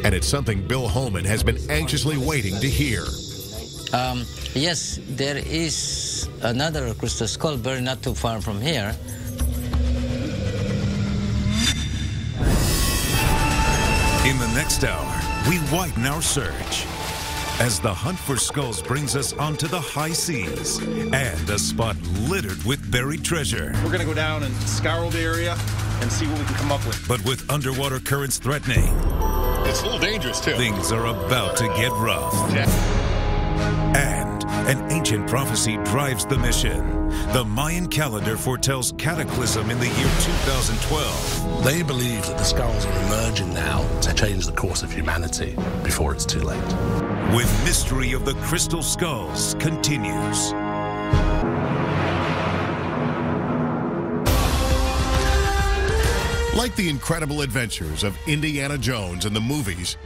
and it's something Bill Holman has been anxiously waiting to hear. Yes, there is another crystal skull buried not too far from here. In the next hour, we widen our search as the hunt for skulls brings us onto the high seas and a spot littered with buried treasure. We're going to go down and scour the area and see what we can come up with. But with underwater currents threatening, it's a little dangerous too. Things are about to get rough. And an ancient prophecy drives the mission. The Mayan calendar foretells cataclysm in the year 2012. They believe that the skulls are emerging now to change the course of humanity before it's too late. When Mystery of the Crystal Skulls continues. Like the incredible adventures of Indiana Jones in the movies,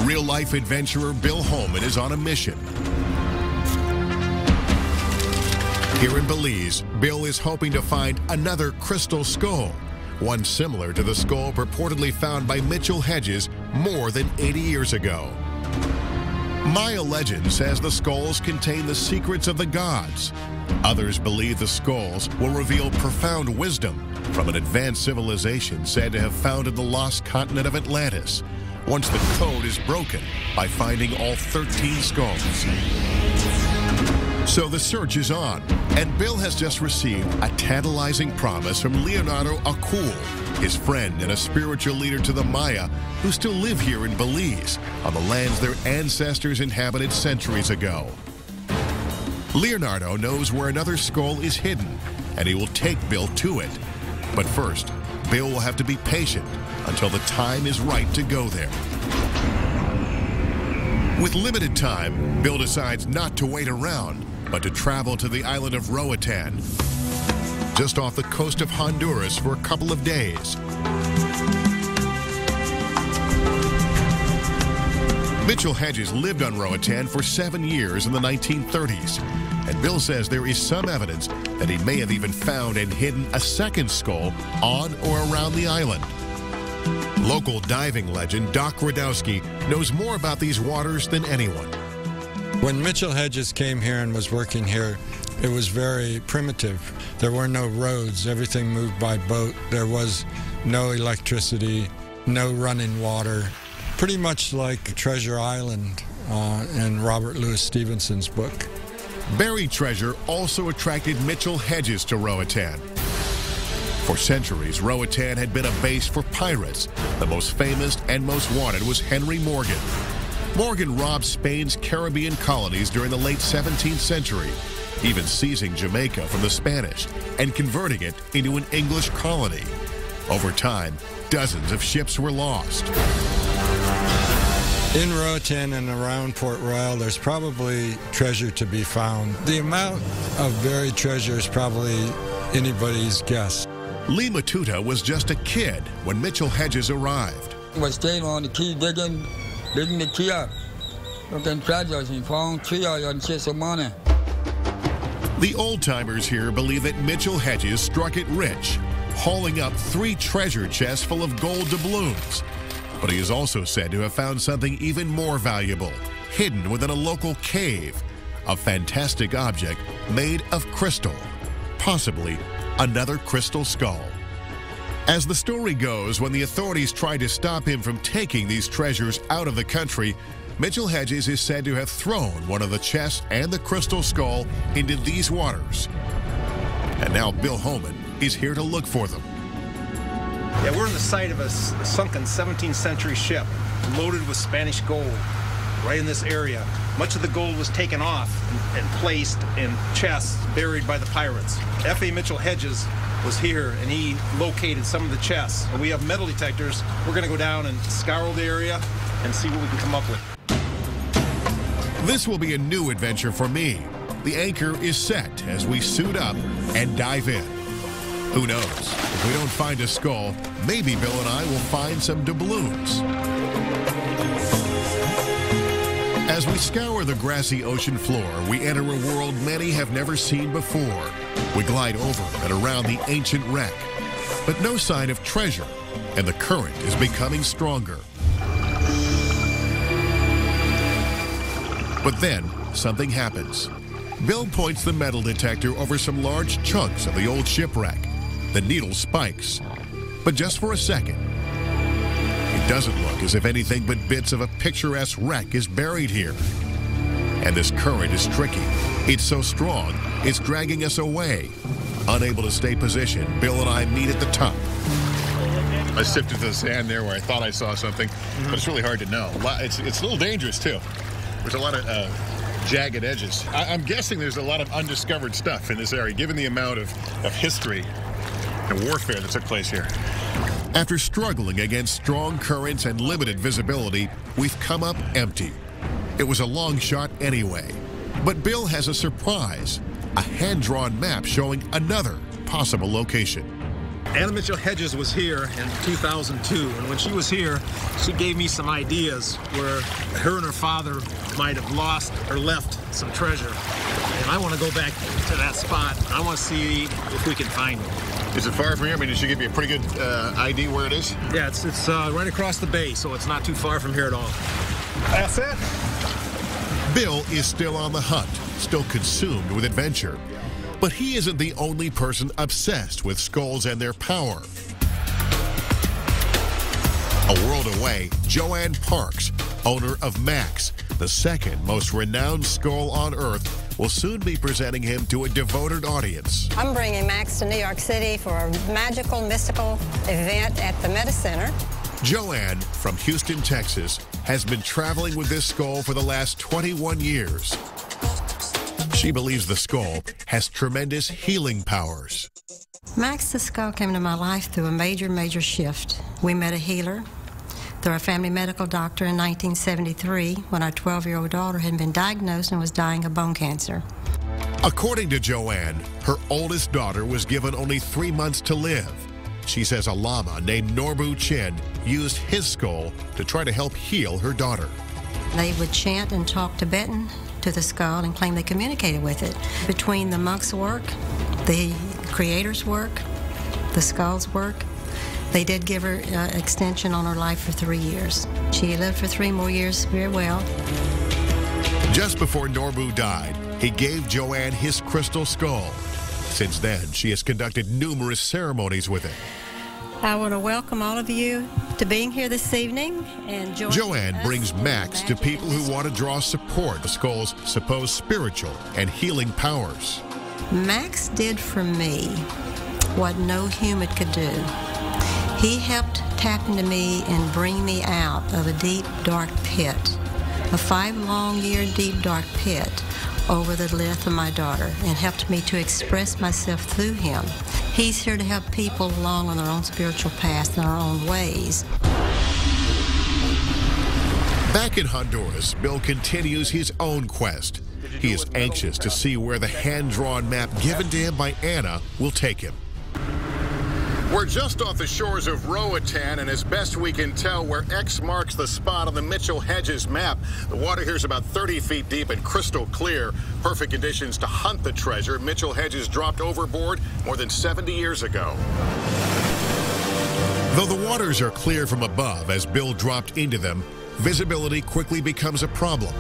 real-life adventurer Bill Holman is on a mission. Here in Belize, Bill is hoping to find another crystal skull, one similar to the skull purportedly found by Mitchell Hedges more than 80 years ago. Maya legend says the skulls contain the secrets of the gods. Others believe the skulls will reveal profound wisdom from an advanced civilization said to have founded the lost continent of Atlantis, once the code is broken by finding all 13 skulls. So the search is on, and Bill has just received a tantalizing promise from Leonardo Akul, his friend and a spiritual leader to the Maya who still live here in Belize, on the lands their ancestors inhabited centuries ago. Leonardo knows where another skull is hidden, and he will take Bill to it. But first, Bill will have to be patient until the time is right to go there. With limited time, Bill decides not to wait around, but to travel to the island of Roatan, just off the coast of Honduras for a couple of days. Mitchell Hedges lived on Roatan for 7 years in the 1930s, and Bill says there is some evidence that he may have even found and hidden a second skull on or around the island. Local diving legend Doc Radowski knows more about these waters than anyone. When Mitchell Hedges came here and was working here, it was very primitive. There were no roads. Everything moved by boat. There was no electricity, no running water. Pretty much like Treasure Island in Robert Louis Stevenson's book. Buried treasure also attracted Mitchell Hedges to Roatan. For centuries, Roatan had been a base for pirates. The most famous and most wanted was Henry Morgan. Morgan robbed Spain's Caribbean colonies during the late 17th century, even seizing Jamaica from the Spanish and converting it into an English colony. Over time, dozens of ships were lost. In Roatan and around Port Royal, there's probably treasure to be found. The amount of buried treasure is probably anybody's guess. Lee Matuta was just a kid when Mitchell Hedges arrived. He was staying on the key digging the key up. Looking treasures, he found 3 and chase of money. The old-timers here believe that Mitchell Hedges struck it rich, hauling up 3 treasure chests full of gold doubloons. But he is also said to have found something even more valuable, hidden within a local cave, a fantastic object made of crystal, possibly another crystal skull. As the story goes, when the authorities tried to stop him from taking these treasures out of the country, Mitchell Hedges is said to have thrown one of the chests and the crystal skull into these waters. And now Bill Holman is here to look for them. Yeah, we're in the site of a sunken 17th century ship loaded with Spanish gold right in this area. much of the gold was taken off and placed in chests buried by the pirates. F.A. Mitchell Hedges was here, and he located some of the chests. We have metal detectors. We're going to go down and scour the area and see what we can come up with. This will be a new adventure for me. The anchor is set as we suit up and dive in. Who knows? If we don't find a skull, maybe Bill and I will find some doubloons. As we scour the grassy ocean floor, we enter a world many have never seen before. We glide over and around the ancient wreck, but no sign of treasure, and the current is becoming stronger. But then, something happens. Bill points the metal detector over some large chunks of the old shipwreck. The needle spikes, but just for a second. It doesn't look as if anything but bits of a picturesque wreck is buried here. And this current is tricky. It's so strong, it's dragging us away. Unable to stay positioned, Bill and I meet at the top. I sifted the sand there where I thought I saw something, but it's really hard to know. It's a little dangerous, too. There's a lot of jagged edges. I'm guessing there's a lot of undiscovered stuff in this area, given the amount of history and warfare that took place here. After struggling against strong currents and limited visibility, we've come up empty. It was a long shot anyway. But Bill has a surprise, a hand-drawn map showing another possible location. Anna Mitchell Hedges was here in 2002, and when she was here, she gave me some ideas where her and her father might have lost or left some treasure. And I want to go back to that spot. I want to see if we can find it. Is it far from here? I mean, did she give you a pretty good idea where it is? Yeah, it's right across the bay, so it's not too far from here at all. That's it. Bill is still on the hunt, still consumed with adventure. But he isn't the only person obsessed with skulls and their power. A world away, Joanne Parks, owner of Max, the second most renowned skull on Earth, will soon be presenting him to a devoted audience. I'm bringing Max to New York City for a magical, mystical event at the Meta Center. Joanne, from Houston, Texas, has been traveling with this skull for the last 21 years. She believes the skull has tremendous healing powers. Max the skull came into my life through a major shift. We met a healer through our family medical doctor in 1973 when our 12-year-old daughter had been diagnosed and was dying of bone cancer. According to Joanne, her oldest daughter was given only 3 months to live. She says a lama named Norbu Chin used his skull to try to help heal her daughter. They would chant and talk Tibetan to the skull and claim they communicated with it. Between the monk's work, the creator's work, the skull's work, they did give her extension on her life for 3 years. She lived for 3 more years very well. Just before Norbu died, he gave Joanne his crystal skull. Since then, she has conducted numerous ceremonies with it. I want to welcome all of you to being here this evening and Joanne brings Max to people who want to draw support the skull's supposed spiritual and healing powers. Max did for me what no human could do. He helped tap into me and bring me out of a deep, dark pit, a 5-long-year deep, dark pit over the death of my daughter, and helped me to express myself through him. He's here to help people along on their own spiritual path in their own ways. Back in Honduras, Bill continues his own quest. He is anxious to see where the hand-drawn map given to him by Anna will take him. We're just off the shores of Roatan, and as best we can tell, where X marks the spot on the Mitchell Hedges map, the water here is about 30 feet deep and crystal clear. Perfect conditions to hunt the treasure Mitchell Hedges dropped overboard more than 70 years ago. Though the waters are clear from above as Bill dropped into them, visibility quickly becomes a problem.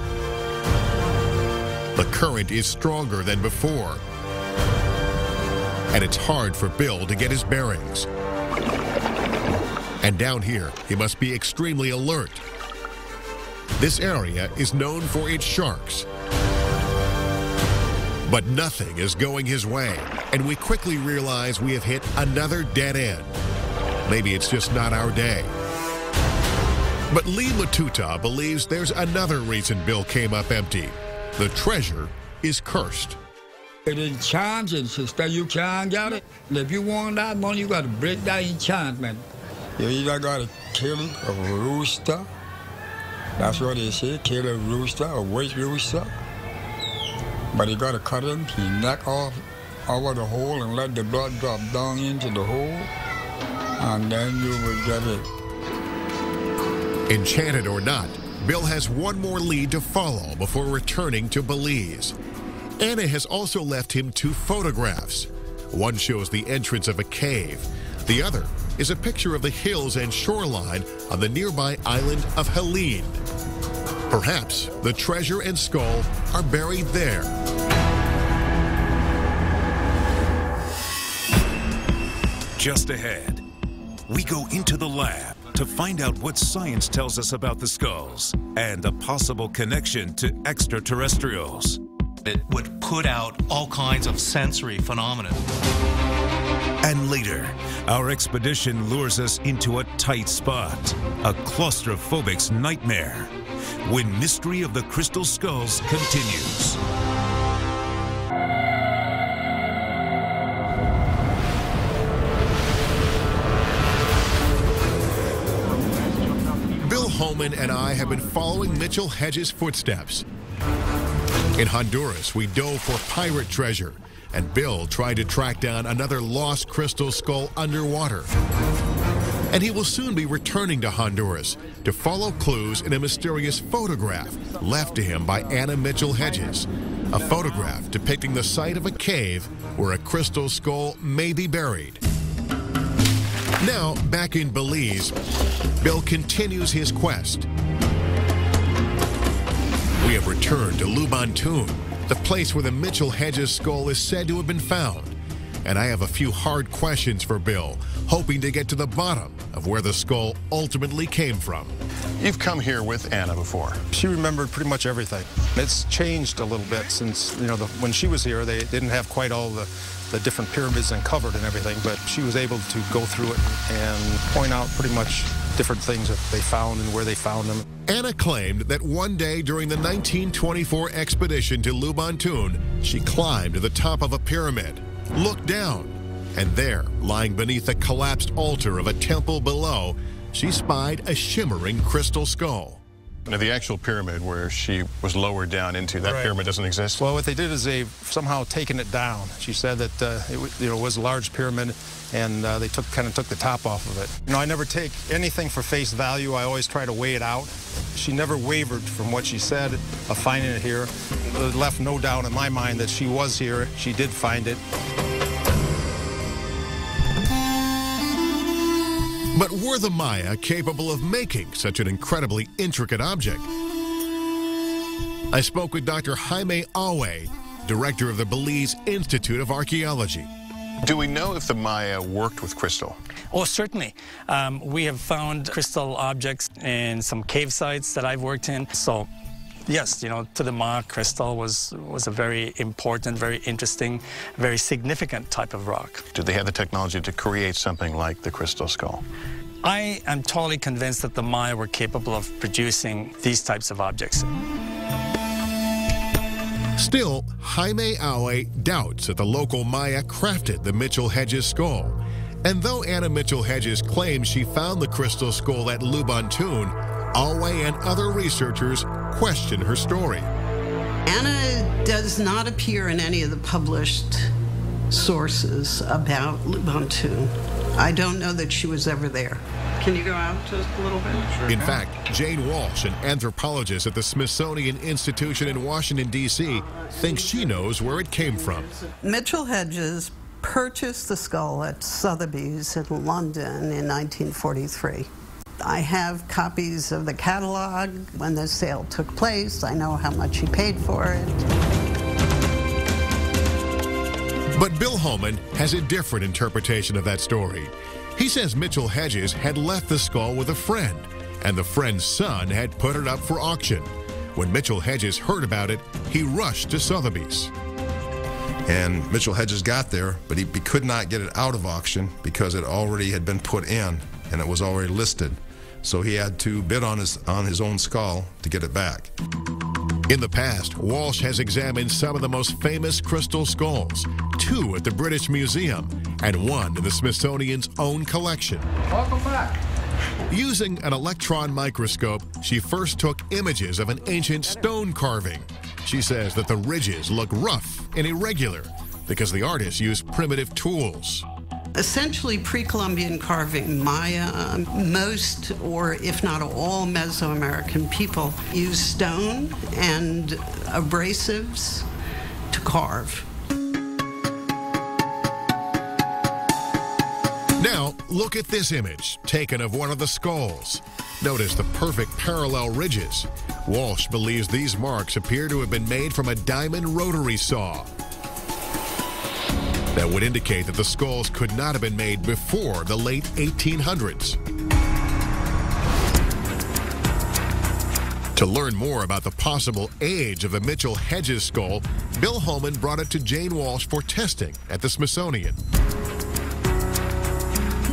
The current is stronger than before, and it's hard for Bill to get his bearings. And down here, he must be extremely alert. This area is known for its sharks. But nothing is going his way, and we quickly realize we have hit another dead end. Maybe it's just not our day. But Lee Matuta believes there's another reason Bill came up empty. The treasure is cursed. It is enchanted, sister. You can't get it. If you want that money, you got to break that enchantment. You either got to kill a rooster. That's what they say, kill a rooster, a white rooster. But you got to cut him, he neck off over the hole and let the blood drop down into the hole, and then you will get it. Enchanted or not, Bill has one more lead to follow before returning to Belize. Anna has also left him 2 photographs. One shows the entrance of a cave. The other is a picture of the hills and shoreline on the nearby island of Helene. Perhaps the treasure and skull are buried there. Just ahead, we go into the lab to find out what science tells us about the skulls and a possible connection to extraterrestrials. It would put out all kinds of sensory phenomena. And later, our expedition lures us into a tight spot, a claustrophobic's nightmare, when Mystery of the Crystal Skulls continues. Bill Holman and I have been following Mitchell Hedges' footsteps. In Honduras, we dove for pirate treasure, and Bill tried to track down another lost crystal skull underwater. And he will soon be returning to Honduras to follow clues in a mysterious photograph left to him by Anna Mitchell Hedges, a photograph depicting the site of a cave where a crystal skull may be buried. Now, back in Belize, Bill continues his quest. We have returned to Lubantoon, the place where the Mitchell Hedges skull is said to have been found. And I have a few hard questions for Bill, hoping to get to the bottom of where the skull ultimately came from. You've come here with Anna before. She remembered pretty much everything. It's changed a little bit since, when she was here, they didn't have quite all the different pyramids uncovered and everything, but she was able to go through it and point out pretty much different things that they found and where they found them. Anna claimed that one day during the 1924 expedition to Lubantoon, she climbed to the top of a pyramid, looked down, and there, lying beneath the collapsed altar of a temple below, she spied a shimmering crystal skull. Now, the actual pyramid where she was lowered down into, that pyramid doesn't exist? Well, what they did is they've somehow taken it down. She said that it was a large pyramid, and they kind of took the top off of it. I never take anything for face value. I always try to weigh it out. She never wavered from what she said of finding it here. It left no doubt in my mind that she was here. She did find it. But were the Maya capable of making such an incredibly intricate object? I spoke with Dr. Jaime Awe, director of the Belize Institute of Archaeology. Do we know if the Maya worked with crystal? Oh, certainly. We have found crystal objects in some cave sites that I've worked in. So, yes, to the Maya, crystal was a very important, very interesting, very significant type of rock. Did they have the technology to create something like the crystal skull? I am totally convinced that the Maya were capable of producing these types of objects. Still, Jaime Awe doubts that the local Maya crafted the Mitchell Hedges skull. And though Anna Mitchell Hedges claims she found the crystal skull at Lubantoon, Awe and other researchers question her story. Anna does not appear in any of the published sources about Lubantoon. I don't know that she was ever there. Can you go out just a little bit? Sure. In fact, Jane Walsh, an anthropologist at the Smithsonian Institution in Washington, D.C., thinks she knows where it came from. Mitchell Hedges purchased the skull at Sotheby's in London in 1943. I have copies of the catalog when the sale took place. I know how much he paid for it. But Bill Holman has a different interpretation of that story. He says Mitchell Hedges had left the skull with a friend, and the friend's son had put it up for auction. When Mitchell Hedges heard about it, he rushed to Sotheby's. And Mitchell Hedges got there, but he could not get it out of auction because it already had been put in and it was already listed. so he had to bid on his own skull to get it back. In the past, Walsh has examined some of the most famous crystal skulls, 2 at the British Museum and 1 in the Smithsonian's own collection. Welcome back. Using an electron microscope, she first took images of an ancient stone carving. She says that the ridges look rough and irregular because the artists used primitive tools. Essentially, pre-Columbian carving, Maya, most or if not all Mesoamerican people use stone and abrasives to carve. Now, look at this image taken of one of the skulls. Notice the perfect parallel ridges. Walsh believes these marks appear to have been made from a diamond rotary saw. That would indicate that the skulls could not have been made before the late 1800s. To learn more about the possible age of the Mitchell-Hedges skull, Bill Holman brought it to Jane Walsh for testing at the Smithsonian.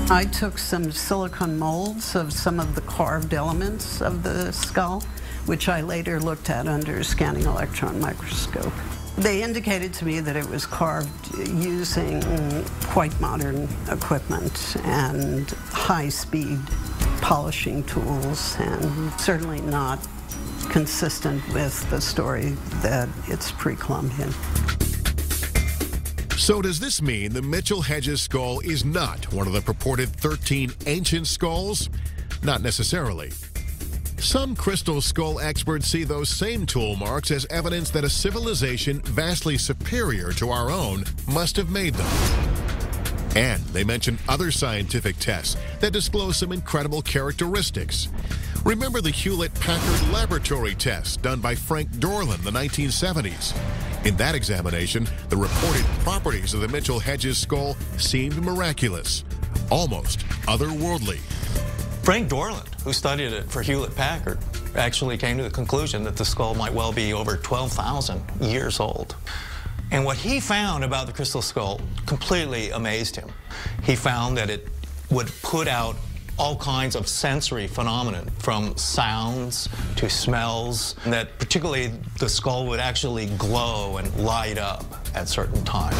I took some silicone molds of some of the carved elements of the skull, which I later looked at under a scanning electron microscope. They indicated to me that it was carved using quite modern equipment and high-speed polishing tools, and certainly not consistent with the story that it's pre-Columbian. So does this mean the Mitchell-Hedges skull is not one of the purported 13 ancient skulls? Not necessarily. Some crystal skull experts see those same tool marks as evidence that a civilization vastly superior to our own must have made them. And they mention other scientific tests that disclose some incredible characteristics. Remember the Hewlett-Packard laboratory test done by Frank Dorland in the 1970s? In that examination, the reported properties of the Mitchell-Hedges skull seemed miraculous, almost otherworldly. Frank Dorland, who studied it for Hewlett-Packard, actually came to the conclusion that the skull might well be over 12,000 years old. And what he found about the crystal skull completely amazed him. He found that it would put out all kinds of sensory phenomena, from sounds to smells, and that particularly the skull would actually glow and light up at certain times.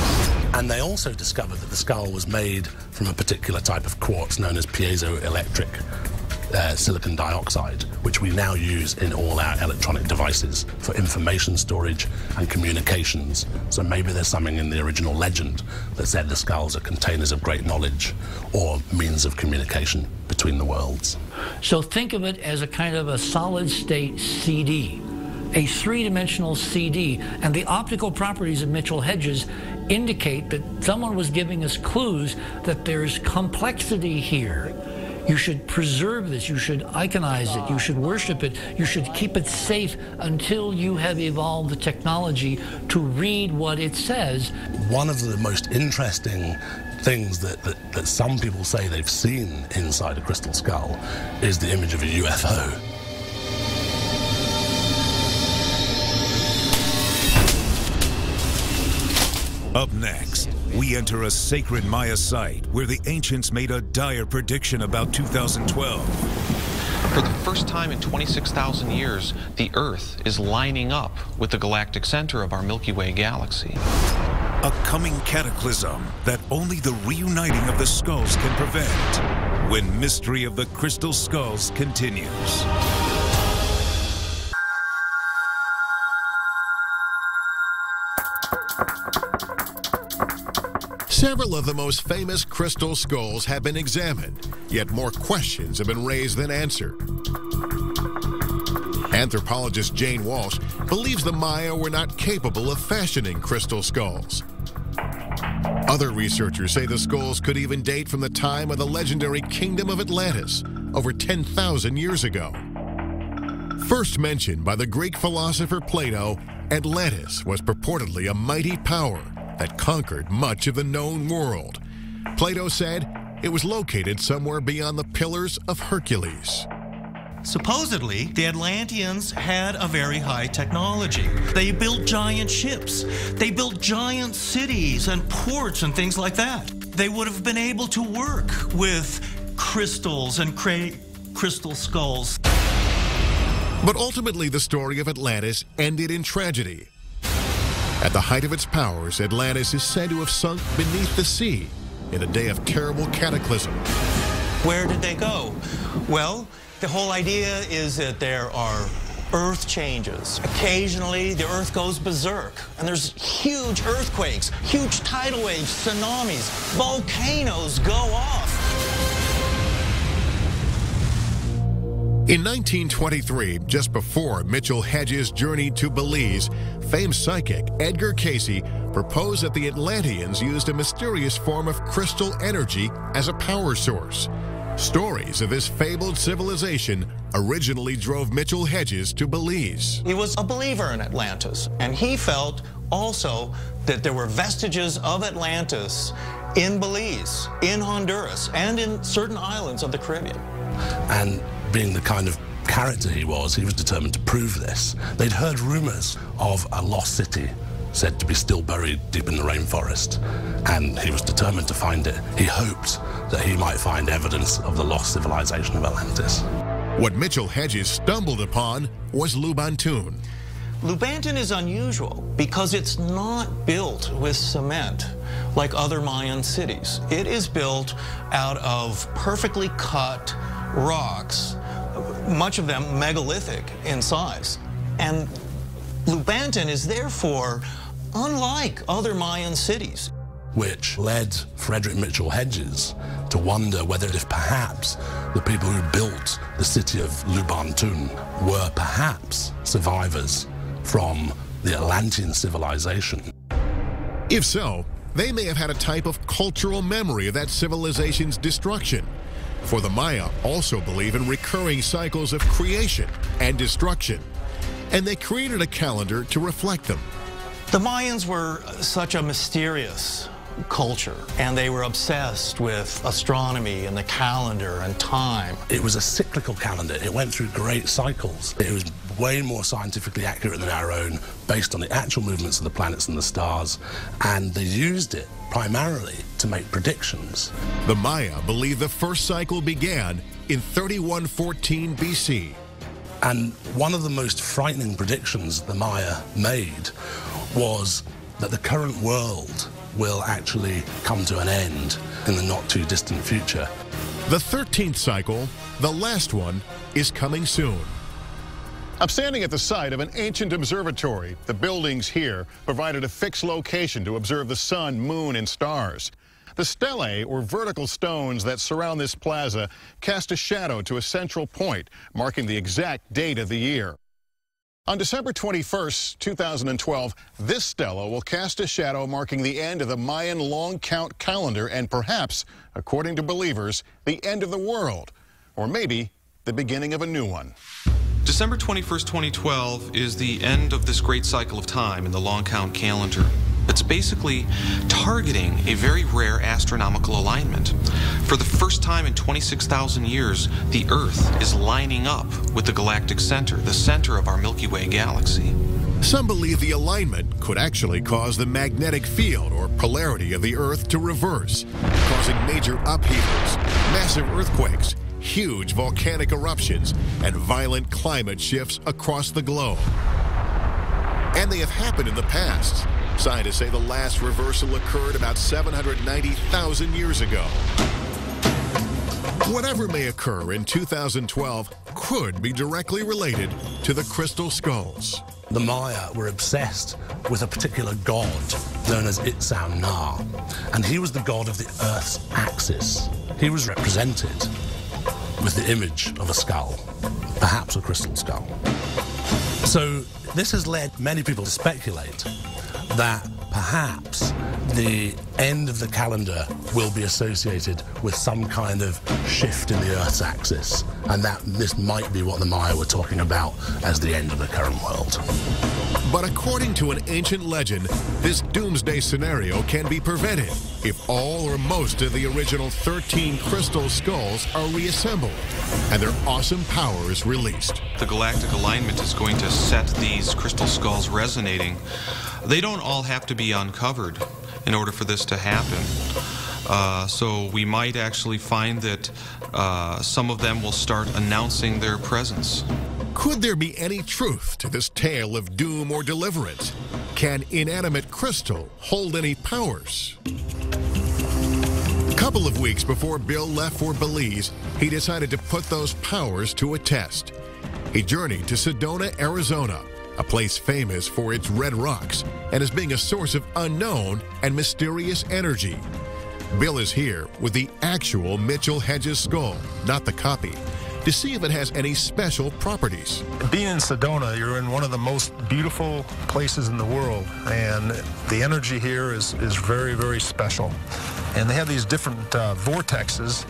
And they also discovered that the skull was made from a particular type of quartz known as piezoelectric silicon dioxide, which we now use in all our electronic devices for information storage and communications. So maybe there's something in the original legend that said the skulls are containers of great knowledge or means of communication between the worlds. So think of it as a kind of a solid-state CD, a three-dimensional CD, and the optical properties of Mitchell-Hedges indicate that someone was giving us clues that there's complexity here. You should preserve this, you should iconize it, you should worship it, you should keep it safe until you have evolved the technology to read what it says. One of the most interesting things that some people say they've seen inside a crystal skull is the image of a UFO. Up next, we enter a sacred Maya site where the ancients made a dire prediction about 2012. For the first time in 26,000 years, the Earth is lining up with the galactic center of our Milky Way galaxy. A coming cataclysm that only the reuniting of the skulls can prevent, when Mystery of the Crystal Skulls continues. Several of the most famous crystal skulls have been examined, yet more questions have been raised than answered. Anthropologist Jane Walsh believes the Maya were not capable of fashioning crystal skulls. Other researchers say the skulls could even date from the time of the legendary Kingdom of Atlantis, over 10,000 years ago. First mentioned by the Greek philosopher Plato, Atlantis was purportedly a mighty power that conquered much of the known world. Plato said it was located somewhere beyond the Pillars of Hercules. Supposedly, the Atlanteans had a very high technology. They built giant ships. They built giant cities and ports and things like that. They would have been able to work with crystals and create crystal skulls. But ultimately, the story of Atlantis ended in tragedy. At the height of its powers, Atlantis is said to have sunk beneath the sea in a day of terrible cataclysm. Where did they go? Well, the whole idea is that there are earth changes. Occasionally, the earth goes berserk, and there's huge earthquakes, huge tidal waves, tsunamis, volcanoes go off. In 1923, just before Mitchell Hedges journeyed to Belize, famed psychic Edgar Cayce proposed that the Atlanteans used a mysterious form of crystal energy as a power source. Stories of this fabled civilization originally drove Mitchell Hedges to Belize. He was a believer in Atlantis, and he felt also that there were vestiges of Atlantis in Belize, in Honduras, and in certain islands of the Caribbean. And being the kind of character he was determined to prove this. They'd heard rumors of a lost city said to be still buried deep in the rainforest, and he was determined to find it. He hoped that he might find evidence of the lost civilization of Atlantis. What Mitchell Hedges stumbled upon was Lubantun. Lubantun is unusual because it's not built with cement like other Mayan cities. It is built out of perfectly cut rocks, much of them megalithic in size. And Lubantun is therefore unlike other Mayan cities. Which led Frederick Mitchell Hedges to wonder whether if perhaps the people who built the city of Lubantun were perhaps survivors from the Atlantean civilization. If so, they may have had a type of cultural memory of that civilization's destruction. For the Maya also believe in recurring cycles of creation and destruction, and they created a calendar to reflect them. The Mayans were such a mysterious culture, and they were obsessed with astronomy and the calendar and time. It was a cyclical calendar. It went through great cycles. It was way more scientifically accurate than our own, based on the actual movements of the planets and the stars, and they used it primarily to make predictions. The Maya believe the first cycle began in 3114 BC. And one of the most frightening predictions the Maya made was that the current world will actually come to an end in the not too distant future. The 13th cycle, the last one, is coming soon. I'm standing at the site of an ancient observatory. The buildings here provided a fixed location to observe the sun, moon, and stars. The stelae, or vertical stones that surround this plaza, cast a shadow to a central point, marking the exact date of the year. On December 21st, 2012, this stela will cast a shadow marking the end of the Mayan long count calendar and perhaps, according to believers, the end of the world, or maybe the beginning of a new one. December 21st, 2012 is the end of this great cycle of time in the long count calendar. It's basically targeting a very rare astronomical alignment. For the first time in 26,000 years, the Earth is lining up with the galactic center, the center of our Milky Way galaxy. Some believe the alignment could actually cause the magnetic field or polarity of the Earth to reverse, causing major upheavals, massive earthquakes, huge volcanic eruptions, and violent climate shifts across the globe. And they have happened in the past. Scientists say the last reversal occurred about 790,000 years ago. Whatever may occur in 2012 could be directly related to the crystal skulls. The Maya were obsessed with a particular god known as Itzan-Na, and he was the god of the Earth's axis. He was represented with the image of a skull, perhaps a crystal skull. So this has led many people to speculate that perhaps the end of the calendar will be associated with some kind of shift in the Earth's axis, and that this might be what the Maya were talking about as the end of the current world. But according to an ancient legend, this doomsday scenario can be prevented if all or most of the original 13 crystal skulls are reassembled and their awesome powers released. The galactic alignment is going to set these crystal skulls resonating. They don't all have to be uncovered in order for this to happen. So we might actually find that some of them will start announcing their presence. Could there be any truth to this tale of doom or deliverance? Can inanimate crystal hold any powers? A couple of weeks before Bill left for Belize, he decided to put those powers to a test. He journeyed to Sedona, Arizona, a place famous for its red rocks and as being a source of unknown and mysterious energy. Bill is here with the actual Mitchell Hedges skull, not the copy, to see if it has any special properties. Being in Sedona, you're in one of the most beautiful places in the world, and the energy here is very, very special. And they have these different vortexes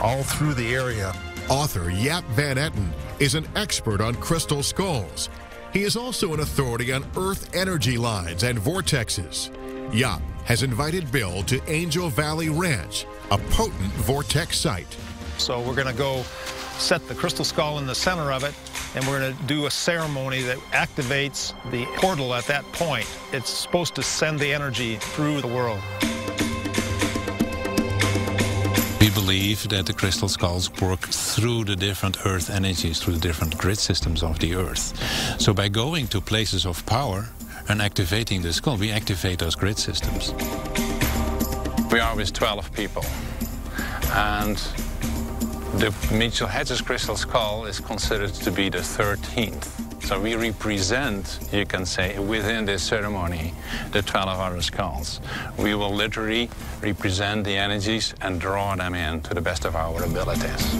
all through the area. Author Jaap van Etten is an expert on crystal skulls. He is also an authority on earth energy lines and vortexes. Jaap has invited Bill to Angel Valley Ranch, a potent vortex site. So we're going to go set the crystal skull in the center of it, and we're going to do a ceremony that activates the portal at that point. It's supposed to send the energy through the world. We believe that the crystal skulls work through the different earth energies, through the different grid systems of the earth. So by going to places of power and activating the skull, we activate those grid systems. We are with 12 people, and the Mitchell Hedges crystal skull is considered to be the 13th. So we represent, you can say, within this ceremony, the 12 other skulls. We will literally represent the energies and draw them in to the best of our abilities.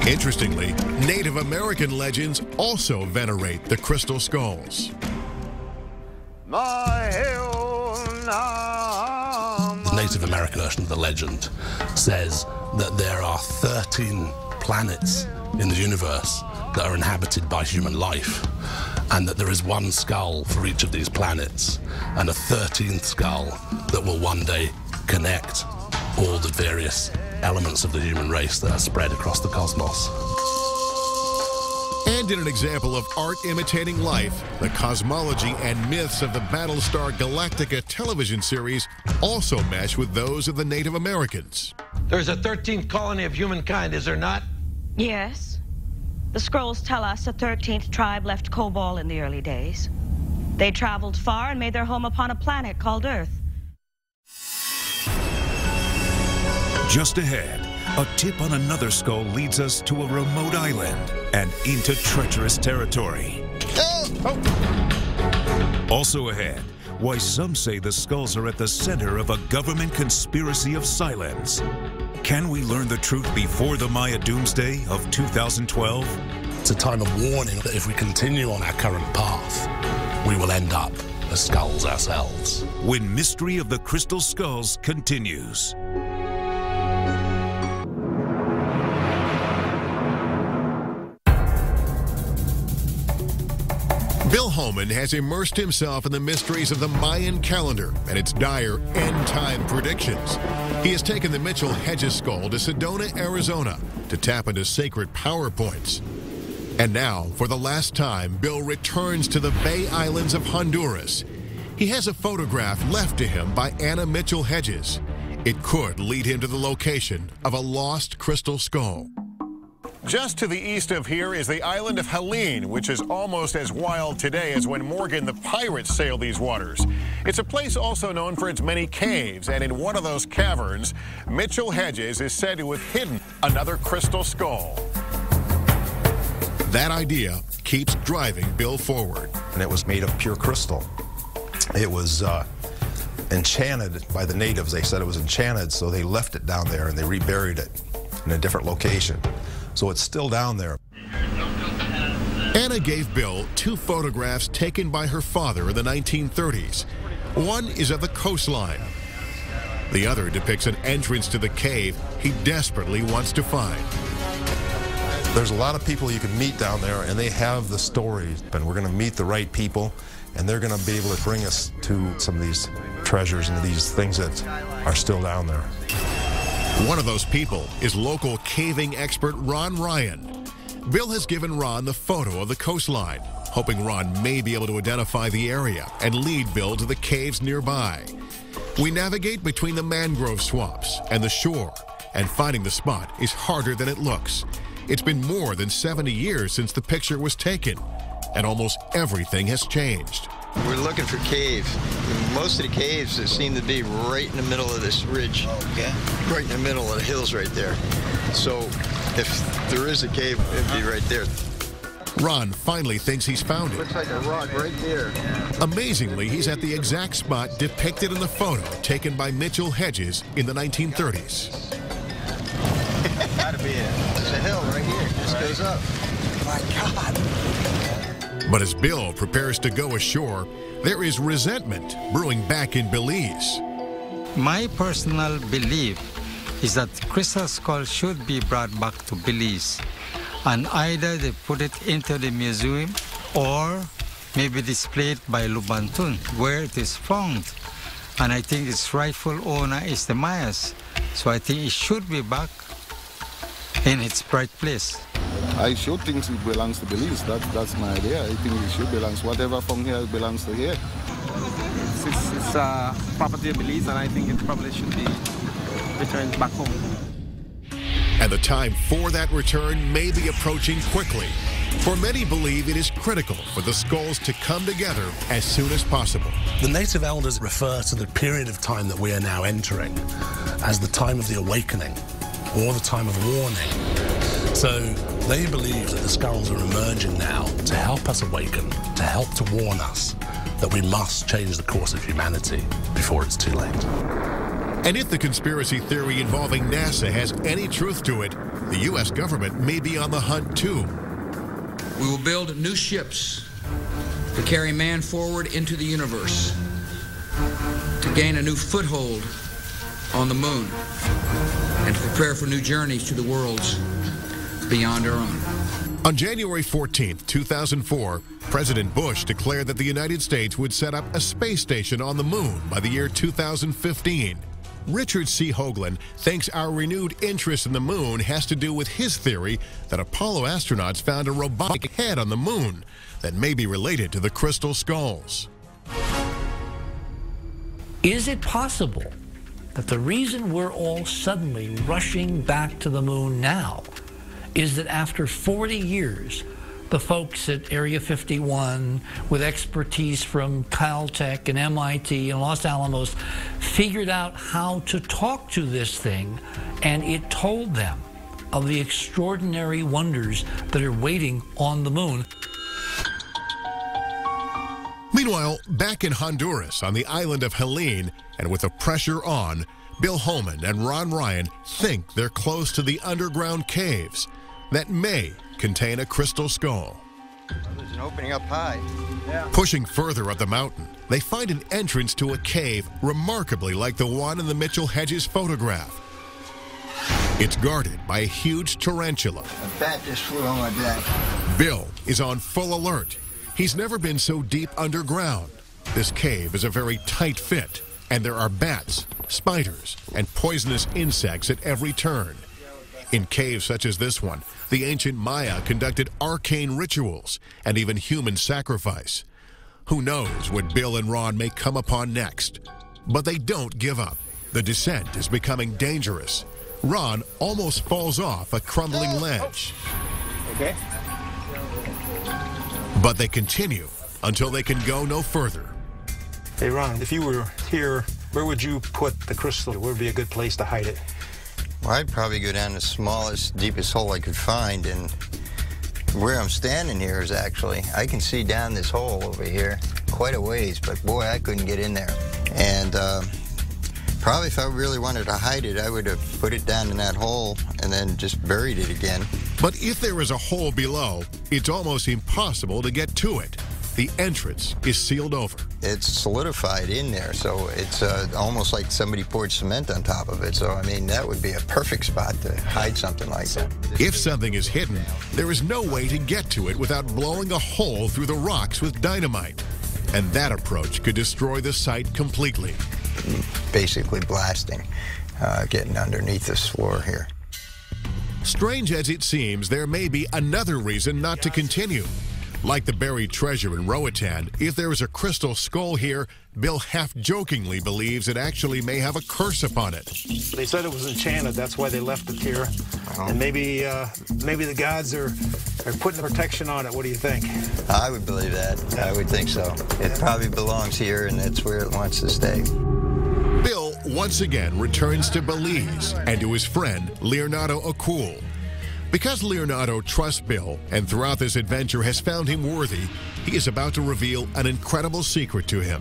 Interestingly, Native American legends also venerate the crystal skulls. The Native American version of the legend says that there are 13 planets in the universe that are inhabited by human life, and that there is one skull for each of these planets, and a 13th skull that will one day connect all the various elements of the human race that are spread across the cosmos. And in an example of art imitating life, the cosmology and myths of the Battlestar Galactica television series also mesh with those of the Native Americans. There's a 13th colony of humankind, is there not? Yes. The scrolls tell us a 13th tribe left Cobol in the early days. They traveled far and made their home upon a planet called Earth. Just ahead, a tip on another skull leads us to a remote island and into treacherous territory. Also ahead, why some say the skulls are at the center of a government conspiracy of silence. Can we learn the truth before the Maya doomsday of 2012? It's a time of warning that if we continue on our current path, we will end up as skulls ourselves. When Mystery of the Crystal Skulls continues. Bill Holman has immersed himself in the mysteries of the Mayan calendar and its dire end-time predictions. He has taken the Mitchell Hedges skull to Sedona, Arizona, to tap into sacred power points. And now, for the last time, Bill returns to the Bay Islands of Honduras. He has a photograph left to him by Anna Mitchell Hedges. It could lead him to the location of a lost crystal skull. Just to the east of here is the island of Helene, which is almost as wild today as when Morgan the pirate sailed these waters. It's a place also known for its many caves, and in one of those caverns, Mitchell Hedges is said to have hidden another crystal skull. That idea keeps driving Bill forward. And it was made of pure crystal. It was enchanted by the natives. They said it was enchanted, so they left it down there and they reburied it in a different location. So it's still down there. Anna gave Bill two photographs taken by her father in the 1930s. One is of the coastline. The other depicts an entrance to the cave he desperately wants to find. There's a lot of people you can meet down there, and they have the stories. And we're going to meet the right people, and they're going to be able to bring us to some of these treasures and these things that are still down there. One of those people is local caving expert Ron Ryan. Bill has given Ron the photo of the coastline. hoping Ron may be able to identify the area and lead Bill to the caves nearby. We navigate between the mangrove swamps and the shore, and finding the spot is harder than it looks. It's been more than 70 years since the picture was taken, and almost everything has changed. We're looking for caves. Most of the caves seem to be right in the middle of this ridge. Okay. Right in the middle of the hills right there. So if there is a cave, it'd be right there. Ron finally thinks he's found it. Looks like a rock right there. Amazingly, he's at the exact spot depicted in the photo taken by Mitchell Hedges in the 1930s. Gotta be it. There's a hill right here. It just goes up. My God. But as Bill prepares to go ashore, there is resentment brewing back in Belize. My personal belief is that crystal skull should be brought back to Belize, and either they put it into the museum or maybe displayed by Lubantun, where it is found. And I think its rightful owner is the Mayas. So I think it should be back in its right place. I should think it belongs to Belize. That's my idea. I think it should belong. Whatever from here belongs to here. It's property of Belize, and I think it probably should be returned back home. And the time for that return may be approaching quickly, for many believe it is critical for the skulls to come together as soon as possible. The native elders refer to the period of time that we are now entering as the time of the awakening, or the time of warning. So they believe that the skulls are emerging now to help us awaken, to help to warn us that we must change the course of humanity before it's too late. And if the conspiracy theory involving NASA has any truth to it, the U.S. government may be on the hunt too. We will build new ships to carry man forward into the universe, to gain a new foothold on the moon, and to prepare for new journeys to the worlds beyond our own. On January 14, 2004, President Bush declared that the United States would set up a space station on the moon by the year 2015. Richard C. Hoagland thinks our renewed interest in the moon has to do with his theory that Apollo astronauts found a robotic head on the moon that may be related to the crystal skulls. Is it possible that the reason we're all suddenly rushing back to the moon now is that after 40 years, the folks at Area 51, with expertise from Caltech and MIT and Los Alamos, figured out how to talk to this thing, and it told them of the extraordinary wonders that are waiting on the moon? Meanwhile, back in Honduras on the island of Helene, and with the pressure on, Bill Holman and Ron Ryan think they're close to the underground caves that may contain a crystal skull. There's an opening up high. Yeah. Pushing further up the mountain, they find an entrance to a cave remarkably like the one in the Mitchell Hedges photograph. It's guarded by a huge tarantula. A bat just flew on my back. Bill is on full alert. He's never been so deep underground. This cave is a very tight fit, and there are bats, spiders, and poisonous insects at every turn. In caves such as this one, the ancient Maya conducted arcane rituals and even human sacrifice. Who knows what Bill and Ron may come upon next? But they don't give up. The descent is becoming dangerous. Ron almost falls off a crumbling ledge. Okay. But they continue until they can go no further. Hey, Ron, if you were here, where would you put the crystal? Where would be a good place to hide it? Well, I'd probably go down the smallest, deepest hole I could find, and where I'm standing here is actually, I can see down this hole over here quite a ways, but boy, I couldn't get in there. And probably if I really wanted to hide it, I would have put it down in that hole and then just buried it again. But if there is a hole below, it's almost impossible to get to it. The entrance is sealed over. It's solidified in there, so it's almost like somebody poured cement on top of it. So, I mean, that would be a perfect spot to hide something like that. If something is hidden, there is no way to get to it without blowing a hole through the rocks with dynamite. And that approach could destroy the site completely. Basically blasting, getting underneath this floor here. Strange as it seems, there may be another reason not to continue. Like the buried treasure in Roatan, if there is a crystal skull here, Bill half-jokingly believes it actually may have a curse upon it. They said it was enchanted. That's why they left it here. And maybe the gods are putting protection on it. What do you think? I would believe that. I would think so. It probably belongs here, and that's where it wants to stay. Bill once again returns to Belize and to his friend Leonardo Acul. Because Leonardo trusts Bill and throughout this adventure has found him worthy, he is about to reveal an incredible secret to him.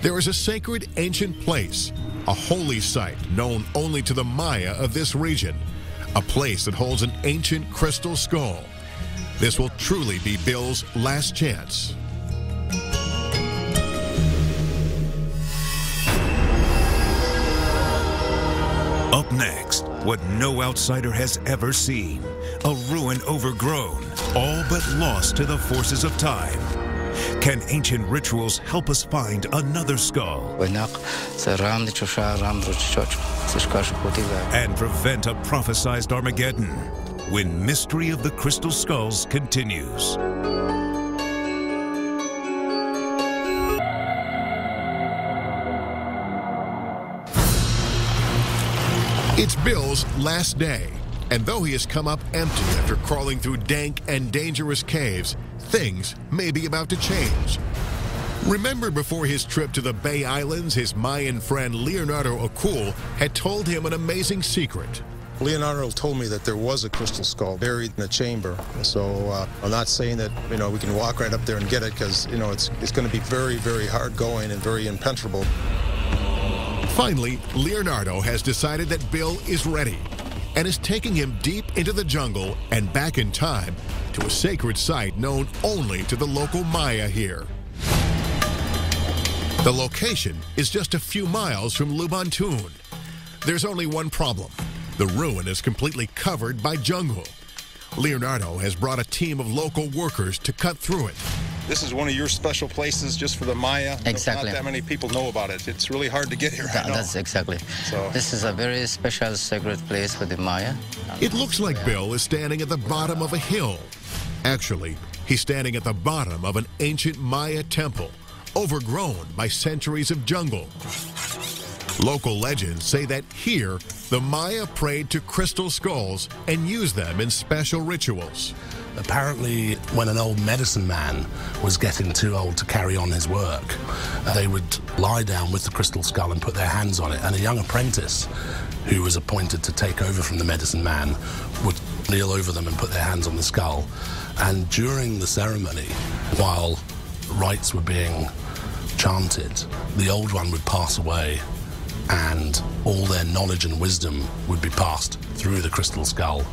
There is a sacred ancient place, a holy site known only to the Maya of this region, a place that holds an ancient crystal skull. This will truly be Bill's last chance. Up next, what no outsider has ever seen. A ruin overgrown, all but lost to the forces of time. Can ancient rituals help us find another skull? And prevent a prophesized Armageddon when Mystery of the Crystal Skulls continues. It's Bill's last day, and though he has come up empty after crawling through dank and dangerous caves, things may be about to change. Remember before his trip to the Bay Islands, his Mayan friend Leonardo Acul had told him an amazing secret. Leonardo told me that there was a crystal skull buried in a chamber. So I'm not saying that, we can walk right up there and get it because, it's going to be very, very hard going and very impenetrable. Finally, Leonardo has decided that Bill is ready and is taking him deep into the jungle and back in time to a sacred site known only to the local Maya here. The location is just a few miles from Lubantun. There's only one problem. The ruin is completely covered by jungle. Leonardo has brought a team of local workers to cut through it. This is one of your special places just for the Maya. Exactly. Not that many people know about it. It's really hard to get here. That's exactly. So. This is a very special sacred place for the Maya. It looks like Bill is standing at the bottom of a hill. Actually, he's standing at the bottom of an ancient Maya temple, overgrown by centuries of jungle. Local legends say that here, the Maya prayed to crystal skulls and used them in special rituals. Apparently, when an old medicine man was getting too old to carry on his work, they would lie down with the crystal skull and put their hands on it, and a young apprentice who was appointed to take over from the medicine man would kneel over them and put their hands on the skull. And during the ceremony, while rites were being chanted, the old one would pass away and all their knowledge and wisdom would be passed through the crystal skull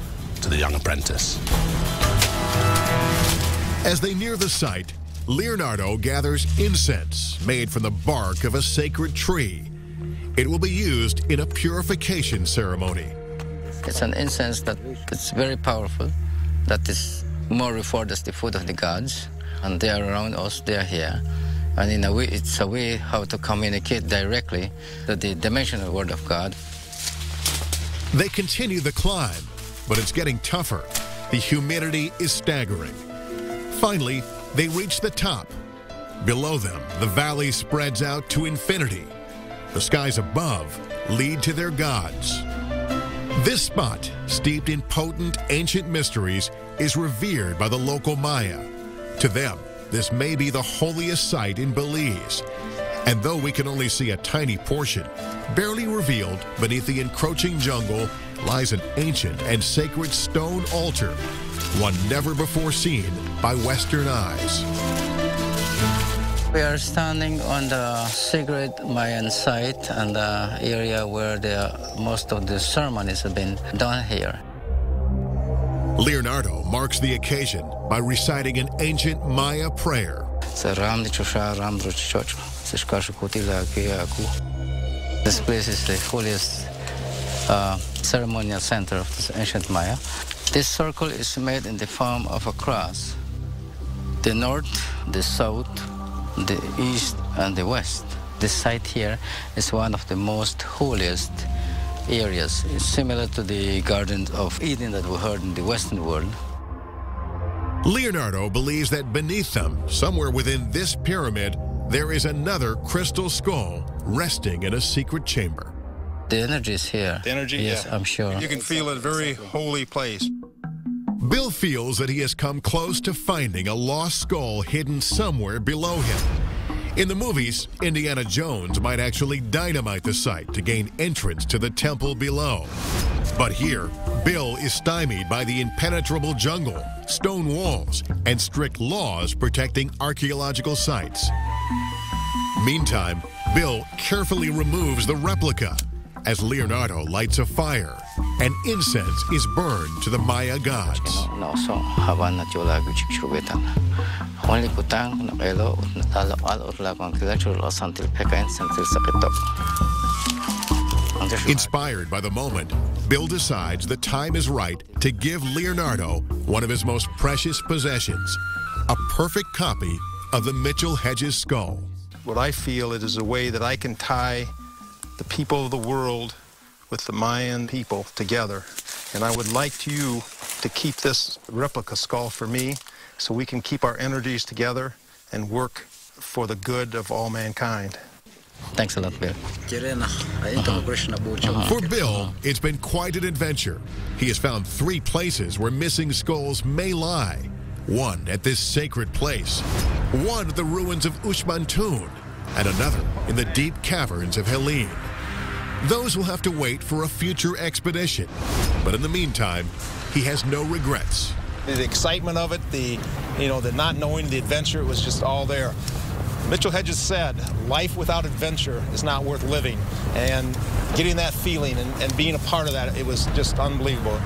to the young apprentice. As they near the site, Leonardo gathers incense made from the bark of a sacred tree. It will be used in a purification ceremony. It's an incense that it's very powerful, that is more revered as the food of the gods, and they are around us, they are here. And in a way, it's a way how to communicate directly to the dimensional word of God. They continue the climb, but it's getting tougher. The humidity is staggering. Finally, they reach the top. Below them, the valley spreads out to infinity. The skies above lead to their gods. This spot, steeped in potent ancient mysteries, is revered by the local Maya. To them, this may be the holiest site in Belize. And though we can only see a tiny portion, barely revealed beneath the encroaching jungle lies an ancient and sacred stone altar, one never before seen by Western eyes. We are standing on the sacred Mayan site and the area where most of the ceremonies have been done here. Leonardo marks the occasion by reciting an ancient Maya prayer. This place is the holiest ceremonial center of this ancient Maya. This circle is made in the form of a cross. The north, the south, the east, and the west. This site here is one of the most holiest areas. It's similar to the Garden of Eden that we heard in the Western world. Leonardo believes that beneath them, somewhere within this pyramid, there is another crystal skull resting in a secret chamber. The energy is here. The energy, yes, yeah. I'm sure. You can feel it, a very holy place. Bill feels that he has come close to finding a lost skull hidden somewhere below him. In the movies, Indiana Jones might actually dynamite the site to gain entrance to the temple below. But here, Bill is stymied by the impenetrable jungle, stone walls, and strict laws protecting archaeological sites. Meantime, Bill carefully removes the replica as Leonardo lights a fire and incense is burned to the Maya gods. Inspired by the moment, Bill decides the time is right to give Leonardo one of his most precious possessions, a perfect copy of the Mitchell-Hedges skull. What I feel it is a way that I can tie the people of the world with the Mayan people together. And I would like you to keep this replica skull for me so we can keep our energies together and work for the good of all mankind. Thanks a lot, Bill. For Bill, it's been quite an adventure. He has found 3 places where missing skulls may lie. One at this sacred place, one at the ruins of Ushmantun, and another in the deep caverns of Helene. Those will have to wait for a future expedition. But in the meantime, he has no regrets. The excitement of it, the not knowing the adventure, it was just all there. Mitchell-Hedges said, life without adventure is not worth living. And getting that feeling and being a part of that, it was just unbelievable.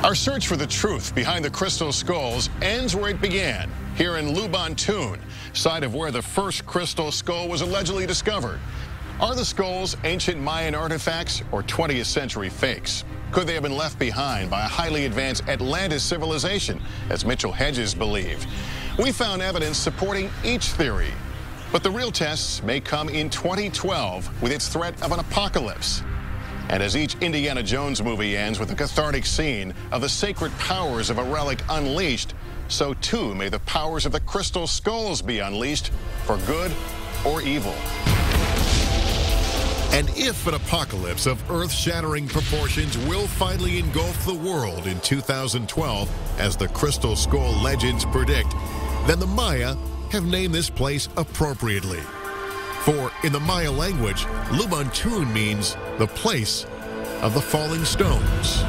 Our search for the truth behind the crystal skulls ends where it began, here in Lubantun, site of where the first crystal skull was allegedly discovered. Are the skulls ancient Mayan artifacts or 20th century fakes? Could they have been left behind by a highly advanced Atlantis civilization, as Mitchell-Hedges believed? We found evidence supporting each theory, but the real tests may come in 2012 with its threat of an apocalypse. And as each Indiana Jones movie ends with a cathartic scene of the sacred powers of a relic unleashed, so too may the powers of the crystal skulls be unleashed for good or evil. And if an apocalypse of earth-shattering proportions will finally engulf the world in 2012, as the crystal skull legends predict, then the Maya have named this place appropriately. For in the Maya language, Lubantun means the place of the falling stones.